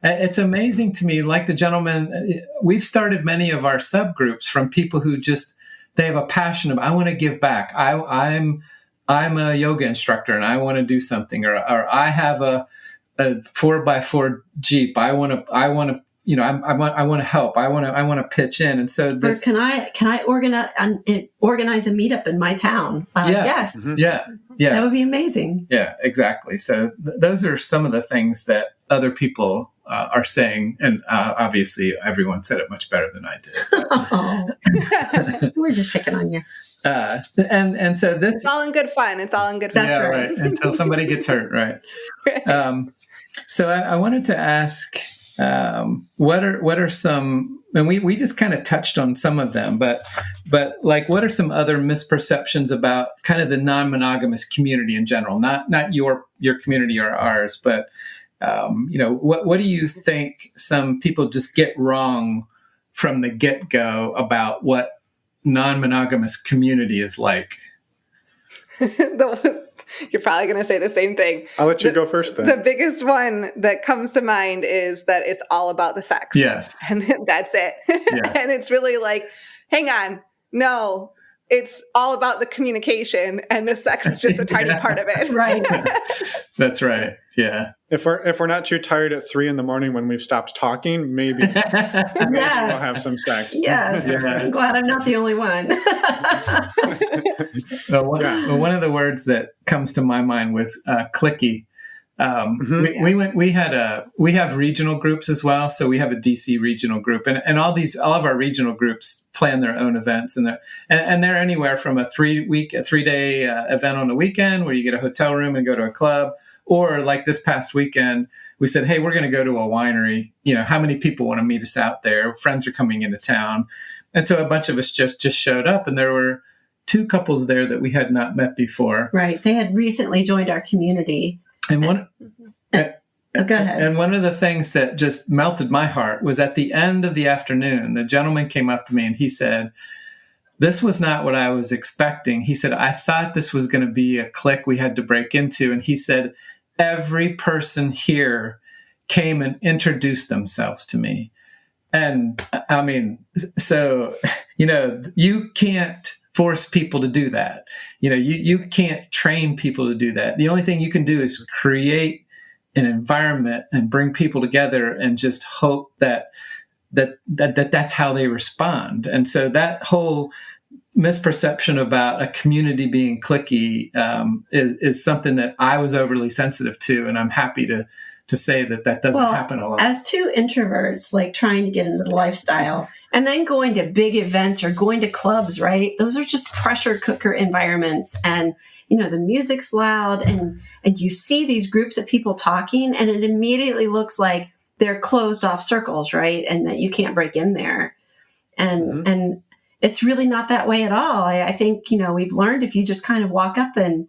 It's amazing to me, like the gentleman, we've started many of our subgroups from people who they have a passion of, I want to give back. I'm a yoga instructor and I want to do something, or I have a 4x4 Jeep. I want to help. I want to pitch in. And so this, or can I organize a meetup in my town? Yes. Mm-hmm. Yeah. That would be amazing. Yeah, exactly. So those are some of the things that other people are saying. And obviously everyone said it much better than I did. Oh, we're just picking on you. And so this, it's all in good fun. It's all in good fun. That's right. Until somebody gets hurt. Right. So I wanted to ask, what are some, and we just kind of touched on some of them, but like, what are some other misperceptions about kind of the non-monogamous community in general, not your community or ours, but, what do you think some people just get wrong from the get-go about what non-monogamous community is like? You're probably going to say the same thing. I'll let you go first then. The biggest one that comes to mind is that it's all about the sex. Yes. And that's it. Yeah. And it's really like, hang on, no, it's all about the communication, and the sex is just a tiny part of it. Right. That's right. Yeah. If we're not too tired at 3 a.m. when we've stopped talking, maybe we'll have some sex. Yes. Yeah. I'm glad I'm not the only one. One of the words that comes to my mind was clicky. We have regional groups as well. So we have a DC regional group, and all of our regional groups plan their own events, and they're anywhere from a 3-day event on the weekend where you get a hotel room and go to a club, or like this past weekend, we said, hey, we're going to go to a winery. How many people want to meet us out there? Friends are coming into town. And so a bunch of us just showed up, and there were two couples there that we had not met before. Right. They had recently joined our community. And one, go ahead. And one of the things that just melted my heart was at the end of the afternoon, the gentleman came up to me and he said, "This was not what I was expecting." He said, "I thought this was going to be a clique we had to break into." And he said, "Every person here came and introduced themselves to me." And I mean, so, you can't force people to do that. You can't train people to do that. The only thing you can do is create an environment and bring people together and just hope that's how they respond. And so that whole misperception about a community being cliquey is something that I was overly sensitive to, and I'm happy to say that doesn't happen a lot. As two introverts, like trying to get into the lifestyle and then going to big events or going to clubs, right? Those are just pressure cooker environments, and the music's loud, and you see these groups of people talking, and it immediately looks like they're closed off circles, right? And that you can't break in there. And it's really not that way at all. I think, we've learned if you just kind of walk up and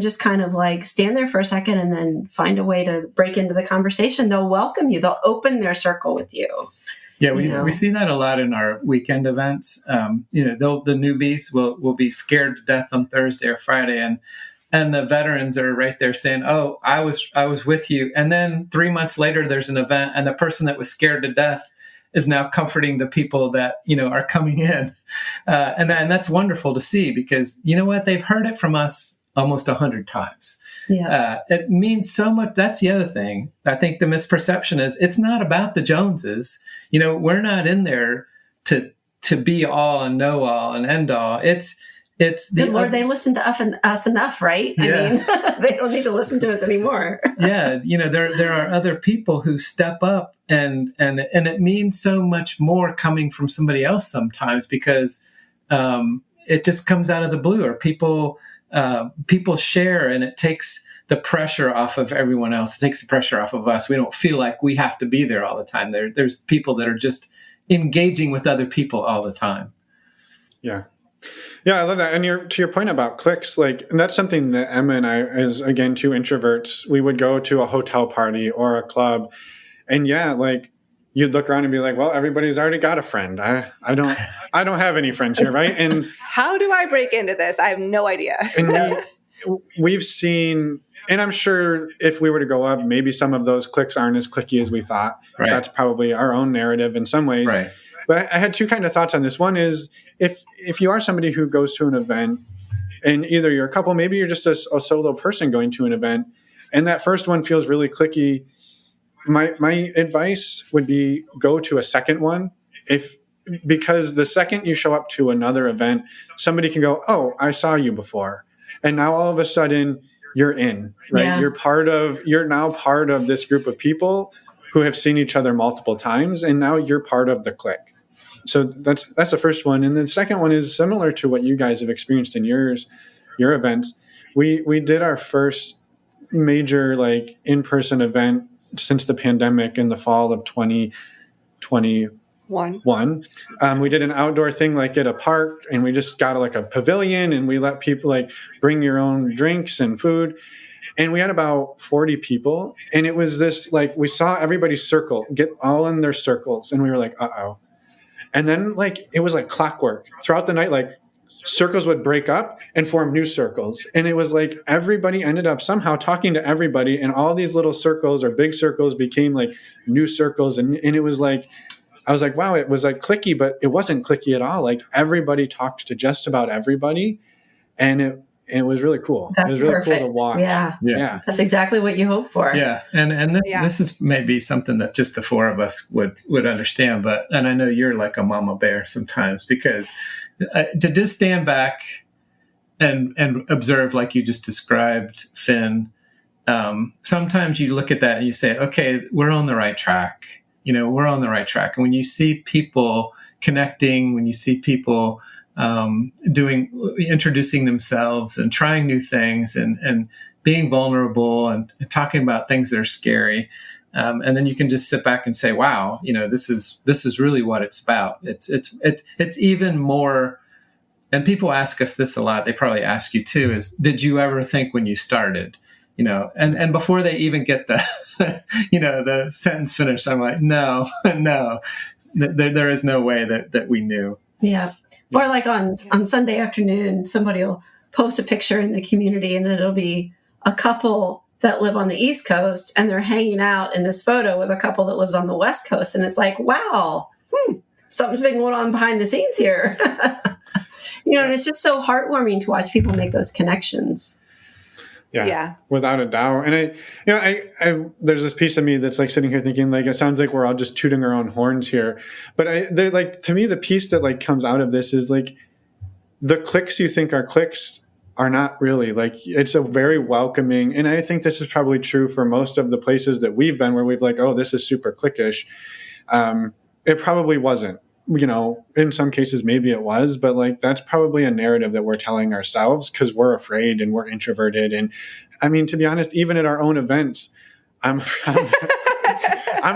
just kind of like stand there for a second and then find a way to break into the conversation, they'll welcome you. They'll open their circle with you. Yeah, we see that a lot in our weekend events. The newbies will be scared to death on Thursday or Friday, and the veterans are right there saying, "Oh, I was with you." And then 3 months later, there's an event, and the person that was scared to death is now comforting the people that are coming in, and that's wonderful to see, because you know what, they've heard it from us almost 100 times. Yeah. It means so much. That's the other thing. I think the misperception is it's not about the Joneses. We're not in there to be all and know all and end all. It's Good Lord, they listen to us enough, right? Yeah. I mean, they don't need to listen to us anymore. Yeah. There are other people who step up, and it means so much more coming from somebody else sometimes, because it just comes out of the blue, or people share, and it takes the pressure off of everyone else. It takes the pressure off of us. We don't feel like we have to be there all the time. There's people that are just engaging with other people all the time. Yeah. Yeah, I love that. And to your point about cliques, and that's something that Emma and I, as again, two introverts, we would go to a hotel party or a club, and you'd look around and be like, well, everybody's already got a friend. I don't have any friends here, right? And how do I break into this? I have no idea. And we've seen, and I'm sure if we were to go up, maybe some of those cliques aren't as cliquey as we thought. Right. That's probably our own narrative in some ways. Right. But I had two kind of thoughts on this. One is, if you are somebody who goes to an event, and either you're a couple, maybe you're just a solo person going to an event, and that first one feels really cliquey, my advice would be go to a second one. Because the second you show up to another event, somebody can go, "Oh, I saw you before." And now all of a sudden you're in, right? Yeah. You're now part of this group of people who have seen each other multiple times, and now you're part of the clique. So that's the first one. And then the second one is similar to what you guys have experienced in your events. We did our first major in-person event since the pandemic in the fall of 2021. We did an outdoor thing at a park, and we just got a pavilion, and we let people bring your own drinks and food. And we had about 40 people, and it was this we saw everybody get all in their circles, and we were like, uh-oh. And then it was like clockwork throughout the night. Circles would break up and form new circles, and it was everybody ended up somehow talking to everybody, and all these little circles or big circles became new circles, and it was I was like, wow, it was cliquey, but it wasn't cliquey at all. Everybody talked to just about everybody, and it was really cool. That's it was really perfect. Cool to watch. Yeah. That's exactly what you hope for. Yeah. And this is maybe something that just the four of us would understand. And I know you're like a mama bear sometimes, because to just stand back and observe, like you just described, Finn, sometimes you look at that and you say, okay, we're on the right track. We're on the right track. And when you see people connecting, when you see people introducing themselves and trying new things and being vulnerable and talking about things that are scary, And then you can just sit back and say, wow, this is really what it's about. It's even more. And people ask us this a lot. They probably ask you too, is did you ever think when you started, and before they even get the, the sentence finished, I'm like, no, there is no way that we knew. Yeah. Or like on Sunday afternoon, somebody will post a picture in the community and it'll be a couple that live on the East Coast and they're hanging out in this photo with a couple that lives on the West Coast. And it's like, wow, something's been going on behind the scenes here. And it's just so heartwarming to watch people make those connections. Yeah, without a doubt. And I there's this piece of me that's like sitting here thinking like, it sounds like we're all just tooting our own horns here. But they're like, to me, the piece that like comes out of this is like the clicks you think are clicks are not really. Like, it's a very welcoming, and I think this is probably true for most of the places that we've been where we've like, oh, this is super cliquish. It probably wasn't. In some cases, maybe it was, but like, that's probably a narrative that we're telling ourselves because we're afraid and we're introverted. And I mean, to be honest, even at our own events, I'm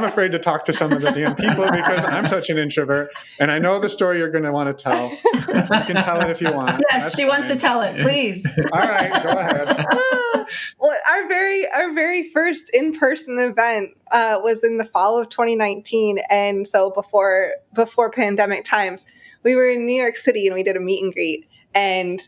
afraid to talk to some of the damn people because I'm such an introvert. And I know the story you're going to want to tell. You can tell it if you want. Yes, she wants to tell it. Please. All right, go ahead. Well, our very first in-person event was in the fall of 2019, and so before pandemic times, we were in New York City and we did a meet and greet, and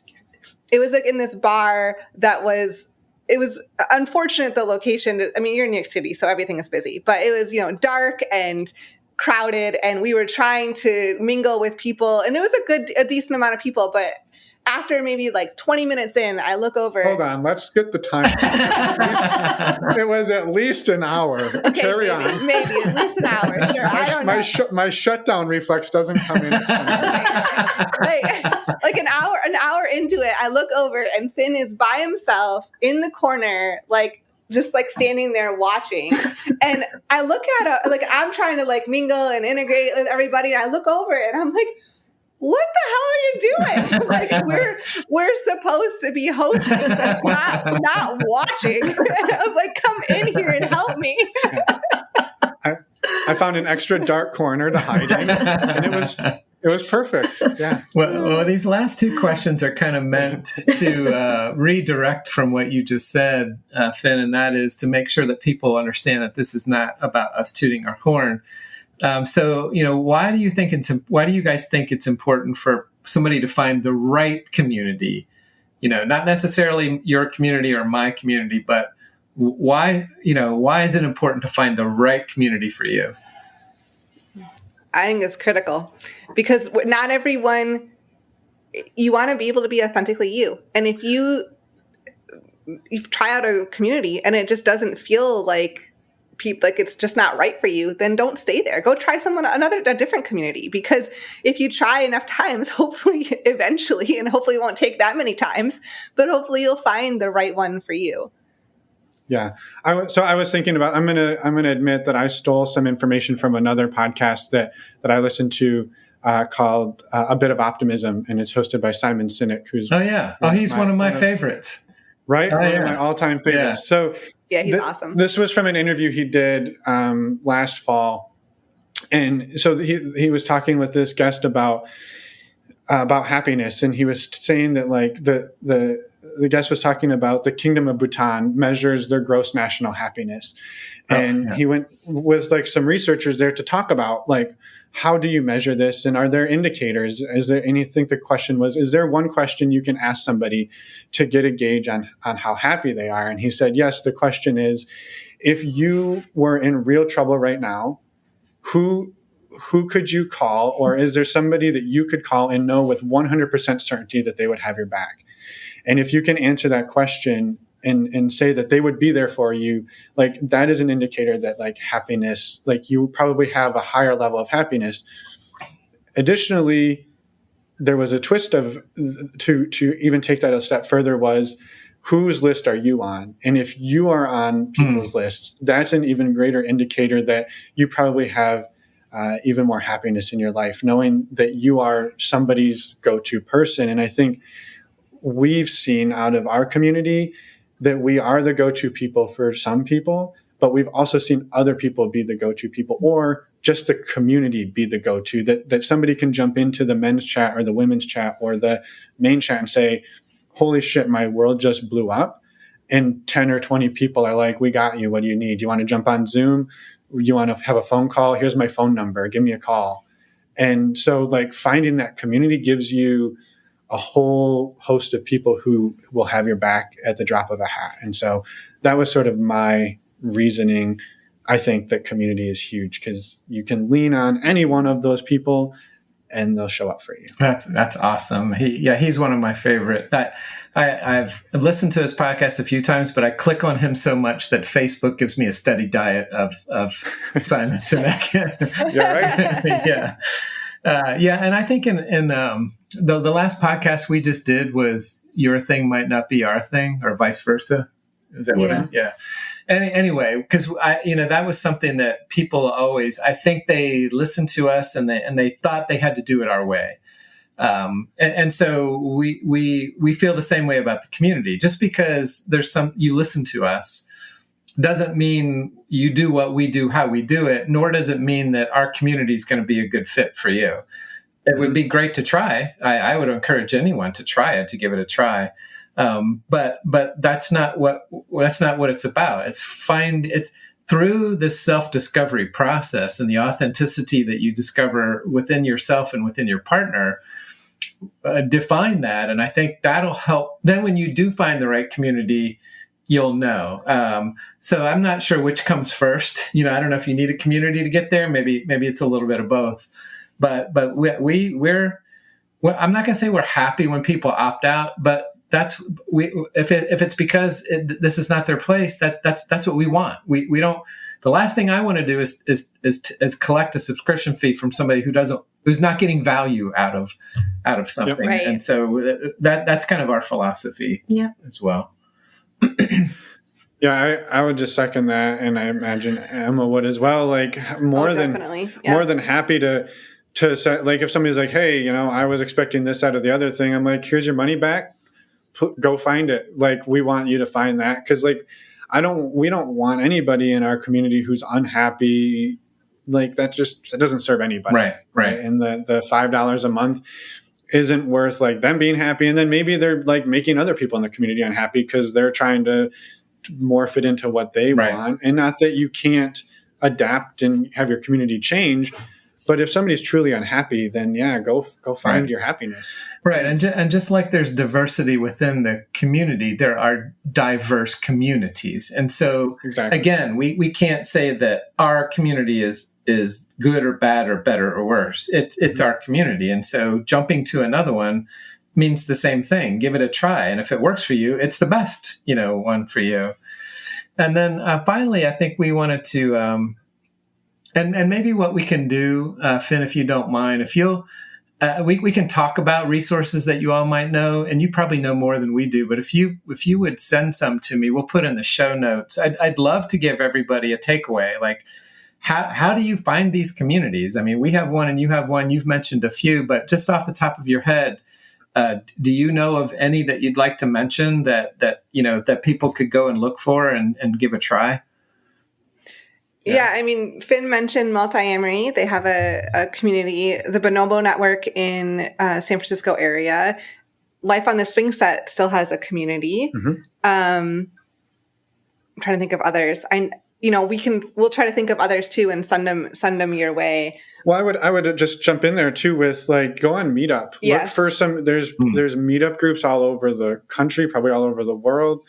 it was like in this bar that was. It was unfortunate, the location. I mean, you're in New York City, so everything is busy. But it was, dark and crowded, and we were trying to mingle with people. And there was a decent amount of people. But after maybe like 20 minutes in, I look over. Hold on, let's get the time. It was at least an hour. Okay, Carry on. Maybe at least an hour. Sure, I don't know. My shutdown reflex doesn't come in. Like an hour into it, I look over and Finn is by himself in the corner, just standing there watching. And I look at it, I'm trying to mingle and integrate with everybody. And I look over and I'm like, what the hell are you doing? We're supposed to be hosting. That's not watching. And I was like, come in here and help me. I found an extra dark corner to hide in, and it was perfect. Yeah. Well, these last two questions are kind of meant to redirect from what you just said, Finn, and that is to make sure that people understand that this is not about us tooting our horn. So, why do you guys think it's important for somebody to find the right community? Not necessarily your community or my community, but why is it important to find the right community for you? I think it's critical because not everyone, you want to be able to be authentically you. And if you try out a community and it just doesn't feel like it's just not right for you, then don't stay there. Go try a different community, because if you try enough times, hopefully eventually, and hopefully it won't take that many times, but hopefully you'll find the right one for you. Yeah. I was thinking about, I'm going to admit that I stole some information from another podcast that I listened to called A Bit of Optimism, and it's hosted by Simon Sinek, who's he's one of my favorites. Right? One of my all-time favorites. Yeah. So yeah, he's awesome. This was from an interview he did last fall. And so he was talking with this guest about happiness, and he was saying that the guest was talking about the Kingdom of Bhutan measures their gross national happiness. And he went with some researchers there to talk about how do you measure this? And are there indicators? Is there anything? The question was, is there one question you can ask somebody to get a gauge on how happy they are? And he said, yes, the question is, if you were in real trouble right now, who could you call? Or is there somebody that you could call and know with 100% certainty that they would have your back? And if you can answer that question and say that they would be there for you, that is an indicator that happiness, you probably have a higher level of happiness. Additionally, there was a twist to even take that a step further was, whose list are you on? And if you are on people's lists, that's an even greater indicator that you probably have even more happiness in your life, knowing that you are somebody's go-to person. And I think we've seen out of our community that we are the go-to people for some people, but we've also seen other people be the go-to people, or just the community be the go-to, that somebody can jump into the men's chat or the women's chat or the main chat and say, holy shit, my world just blew up. And 10 or 20 people are like, we got you. What do you need? You want to jump on Zoom? You want to have a phone call? Here's my phone number. Give me a call. And so like finding that community gives you a whole host of people who will have your back at the drop of a hat. And so that was sort of my reasoning. I think that community is huge because you can lean on any one of those people and they'll show up for you. That's awesome. He's one of my favorite. I've listened to his podcast a few times, but I click on him so much that Facebook gives me a steady diet of Simon Sinek. Yeah, right. Yeah. And I think in the last podcast we just did was your thing might not be our thing, or vice versa. Is that what? Yeah. Anyway, because that was something that people always, I think they listened to us and they thought they had to do it our way. And so we feel the same way about the community. Just because you listen to us doesn't mean you do what we do, how we do it, nor does it mean that our community is going to be a good fit for you. It would be great to try. I would encourage anyone to try it, to give it a try. But that's not what it's about. It's through this self-discovery process and the authenticity that you discover within yourself and within your partner, define that. And I think that'll help. Then when you do find the right community, you'll know. So I'm not sure which comes first. I don't know if you need a community to get there. Maybe it's a little bit of both. But we're I'm not going to say we're happy when people opt out, but if it's because this is not their place, that's what we want. We don't. The last thing I want to do is collect a subscription fee from somebody who's not getting value out of something. Yep. Right. And so that's kind of our philosophy as well. Yeah, I would just second that, and I imagine Emma would as well. Like more than happy to say, like if somebody's like, hey, I was expecting this out of the other thing. I'm like, here's your money back. Go find it. Like we want you to find that, because like we don't want anybody in our community who's unhappy. Like that doesn't serve anybody. Right. And the $5 a month isn't worth like them being happy, and then maybe they're like making other people in the community unhappy because they're trying to morph it into what they want. And not that you can't adapt and have your community change. But if somebody's truly unhappy, then go find your happiness. Right. And just like there's diversity within the community, there are diverse communities. And so, again, we can't say that our community is good or bad or better or worse. It's our community. And so jumping to another one means the same thing. Give it a try. And if it works for you, it's the best, one for you. And then finally, I think we wanted to... And maybe what we can do, Finn, if you don't mind, if you'll, we can talk about resources that you all might know, and you probably know more than we do. But if you would send some to me, we'll put in the show notes. I'd love to give everybody a takeaway. Like, how do you find these communities? I mean, we have one, and you have one. You've mentioned a few, but just off the top of your head, do you know of any that you'd like to mention that people could go and look for and give a try? Yeah, I mean, Finn mentioned Multi-Amory. They have a community, the Bonobo Network in San Francisco area. Life on the Swing Set still has a community. Mm-hmm. I'm trying to think of others. We'll try to think of others too and send them your way. Well, I would just jump in there too with like go on Meetup. Yes. Look for there's Meetup groups all over the country, probably all over the world.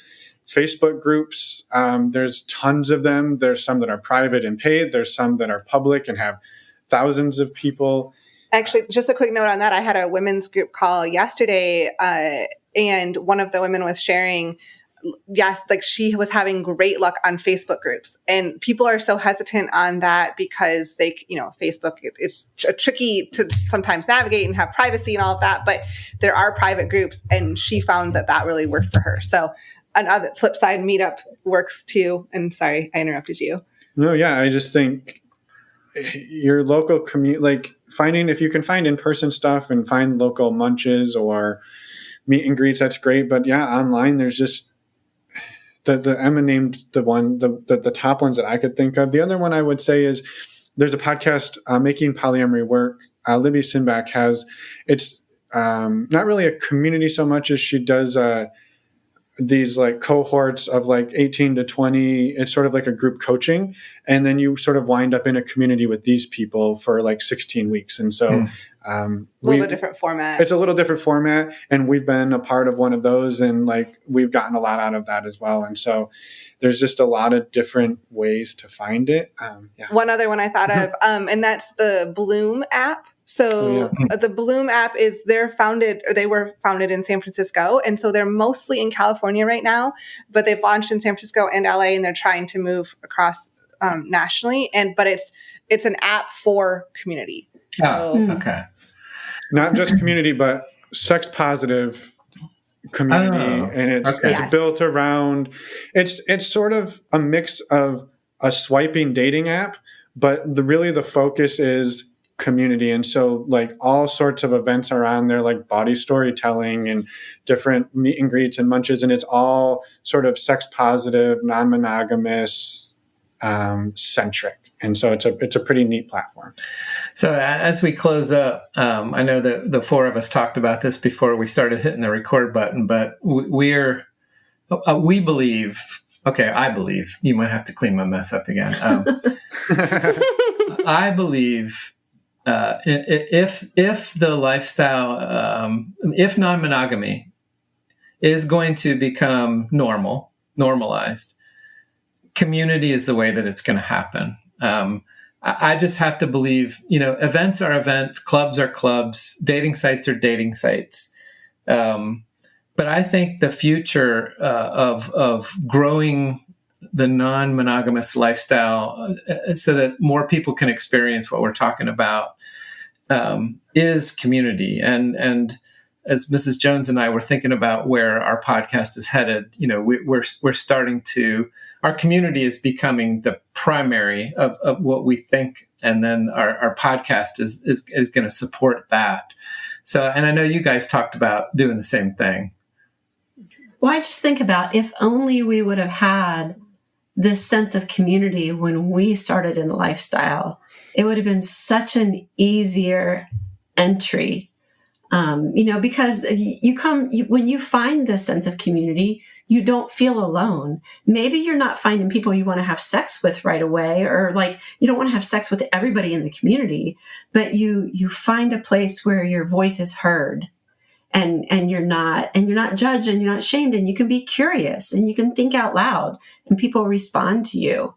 Facebook groups, there's tons of them. There's some that are private and paid. There's some that are public and have thousands of people. Actually, just a quick note on that. I had a women's group call yesterday, and one of the women was sharing, like she was having great luck on Facebook groups. And people are so hesitant on that because Facebook is tricky to sometimes navigate and have privacy and all of that. But there are private groups, and she found that really worked for her. So another flip side, Meetup works too. And sorry, I interrupted you. No, yeah, I just think your local community, like if you can find in-person stuff and find local munches or meet and greets, that's great. But yeah, online, there's the Emma named the top ones that I could think of. The other one I would say is there's a podcast, Making Polyamory Work. Libby Sinback has, it's not really a community so much as she does these like cohorts of like 18 to 20. It's sort of like a group coaching. And then you sort of wind up in a community with these people for like 16 weeks. And so a little different format. It's a little different format. And we've been a part of one of those, and like we've gotten a lot out of that as well. And so there's just a lot of different ways to find it. One other one I thought of, and that's the Bloom app. So the Bloom app they were founded in San Francisco. And so they're mostly in California right now, but they've launched in San Francisco and LA, and they're trying to move across nationally. But it's an app for community. So, okay. Not just community, but sex positive community. And it's built around, it's sort of a mix of a swiping dating app, but the focus is community. And so like all sorts of events are on there, like body storytelling and different meet and greets and munches. And it's all sort of sex positive, non-monogamous, centric. And so it's a pretty neat platform. So as we close up, I know that the four of us talked about this before we started hitting the record button, but we believe, I believe, you might have to clean my mess up again. I believe if the lifestyle, if non-monogamy is going to become normalized, community is the way that it's going to happen. I just have to believe, events are events, clubs are clubs, dating sites are dating sites. But I think the future of growing the non-monogamous lifestyle so that more people can experience what we're talking about is community. And as Mrs. Jones and I were thinking about where our podcast is headed, we're starting to, our community is becoming the primary of what we think. And then our podcast is going to support that. So, and I know you guys talked about doing the same thing. Well, I just think about if only we would have had this sense of community when we started in the lifestyle, it would have been such an easier entry, because when you find this sense of community, you don't feel alone. Maybe you're not finding people you want to have sex with right away, or like you don't want to have sex with everybody in the community, but you find a place where your voice is heard. And you're not judged and you're not shamed, and you can be curious and you can think out loud and people respond to you.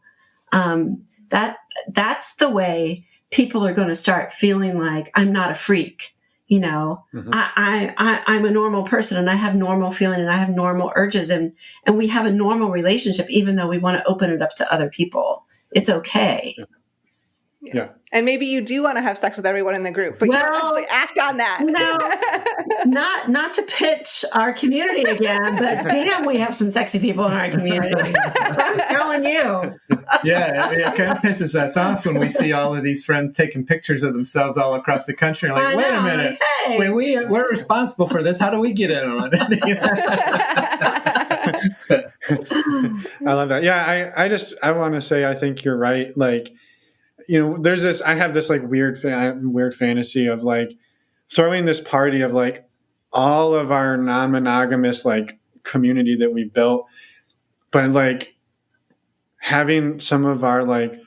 That's the way people are going to start feeling like I'm not a freak. Mm-hmm. I'm a normal person and I have normal feeling and I have normal urges and we have a normal relationship, even though we want to open it up to other people. It's okay. Yeah. And maybe you do want to have sex with everyone in the group, but you don't necessarily act on that. No, not to pitch our community again, but damn, we have some sexy people in our community. I'm telling you. Yeah, it kind of pisses us off when we see all of these friends taking pictures of themselves all across the country. Like, wait a minute, hey. we're responsible for this. How do we get in on it? I love that. Yeah, I want to say I think you're right. Like, there's this, I have this like weird fantasy of like throwing this party of like all of our non-monogamous like community that we've built, but like having some of our like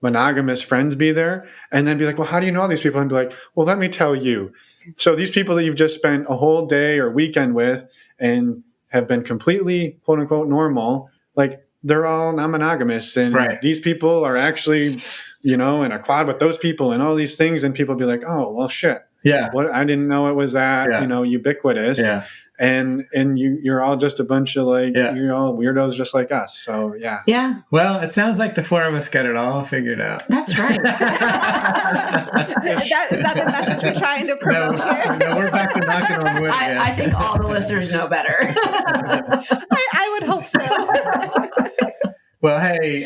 monogamous friends be there and then be like, well, how do you know all these people? And be like, well, let me tell you. So these people that you've just spent a whole day or weekend with and have been completely quote unquote normal, like they're all non-monogamous, and these people are actually, in a quad with those people and all these things, and people be like, oh, well, shit. Yeah. What, I didn't know it was that, ubiquitous. Yeah. And you're all just a bunch of like, you're all weirdos just like us. So, yeah. Yeah. Well, it sounds like the four of us got it all figured out. That's right. Is that the message we're trying to promote here? No, we're back to knocking on wood. I think all the listeners know better. I would hope so. Well, hey,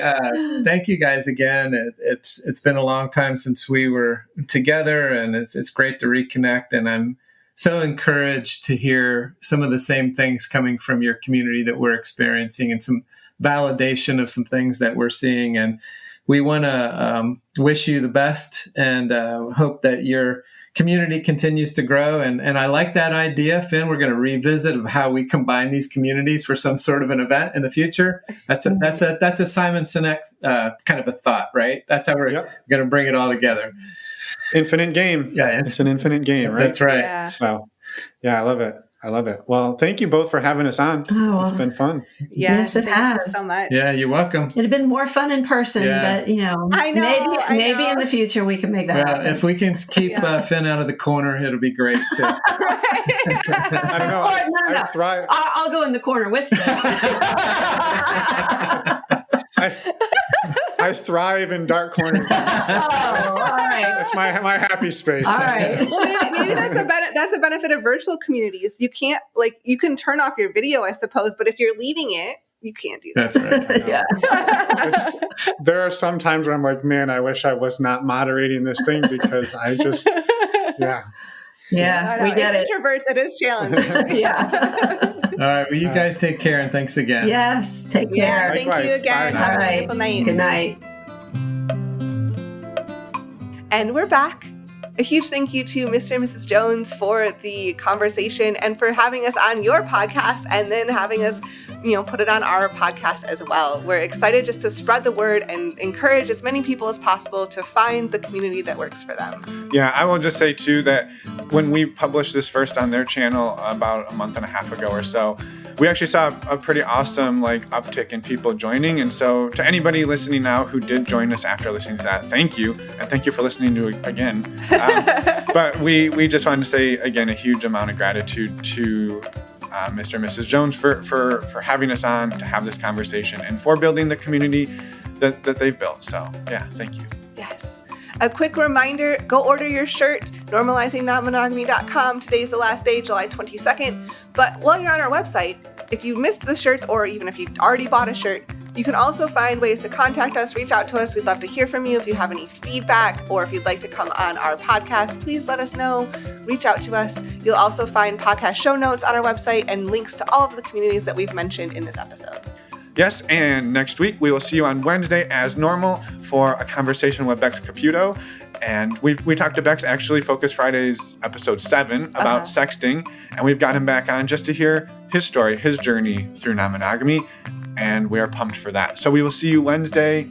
thank you guys again. It's been a long time since we were together, and it's great to reconnect. And so encouraged to hear some of the same things coming from your community that we're experiencing, and some validation of some things that we're seeing. And we want to wish you the best, and hope that your community continues to grow. And I like that idea, Finn. We're going to revisit of how we combine these communities for some sort of an event in the future. That's a Simon Sinek kind of a thought, right? That's how we're going to bring it all together. Infinite game. Yeah, it's an infinite game, right? That's right. Yeah. So, yeah, I love it. I love it. Well, thank you both for having us on. Oh, it's been fun. Yes, it thank has. you so much. Yeah, you're welcome. It'd have been more fun in person, Yeah. but I know, maybe in the future we can make that Well, happen. if we can keep Finn out of the corner, it'll be great too. I don't know. Or, no. I thrive. I'll go in the corner with you. I thrive in dark corners. Oh, all right. That's my happy space. All right. Well, maybe that's a benefit of virtual communities. You can't, you can turn off your video, I suppose, but if you're leading it, you can't do that. That's right. Yeah. There are some times where I'm like, man, I wish I was not moderating this thing, because I just, Yeah, I know. we get As it. introverts, it is challenging. Yeah. All right. Well, you guys take care, and thanks again. Yes. Take Yeah, care. thank you Likewise. again. Bye. Have All a right. wonderful night. Good night. And we're back. A huge thank you to Mr. and Mrs. Jones for the conversation and for having us on your podcast, and then having us, put it on our podcast as well. We're excited just to spread the word and encourage as many people as possible to find the community that works for them. Yeah, I will just say too that when we published this first on their channel about a month and a half ago or so, we actually saw a pretty awesome uptick in people joining. And so to anybody listening now who did join us after listening to that, thank you. And thank you for listening to it again. But we just wanted to say, again, a huge amount of gratitude to Mr. and Mrs. Jones for having us on to have this conversation, and for building the community that they've built. So yeah, thank you. Yes. A quick reminder, go order your shirt, normalizingnonmonogamy.com. Today's the last day, July 22nd. But while you're on our website, if you missed the shirts, or even if you already bought a shirt, you can also find ways to contact us, reach out to us. We'd love to hear from you. If you have any feedback, or if you'd like to come on our podcast, please let us know. Reach out to us. You'll also find podcast show notes on our website and links to all of the communities that we've mentioned in this episode. Yes, and next week we will see you on Wednesday as normal for a conversation with Bex Caputo. And we talked to Bex, actually, Focus Fridays episode 7 about sexting. And we've got him back on just to hear his story, his journey through non-monogamy. And we are pumped for that. So we will see you Wednesday.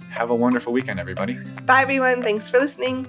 Have a wonderful weekend, everybody. Bye, everyone. Thanks for listening.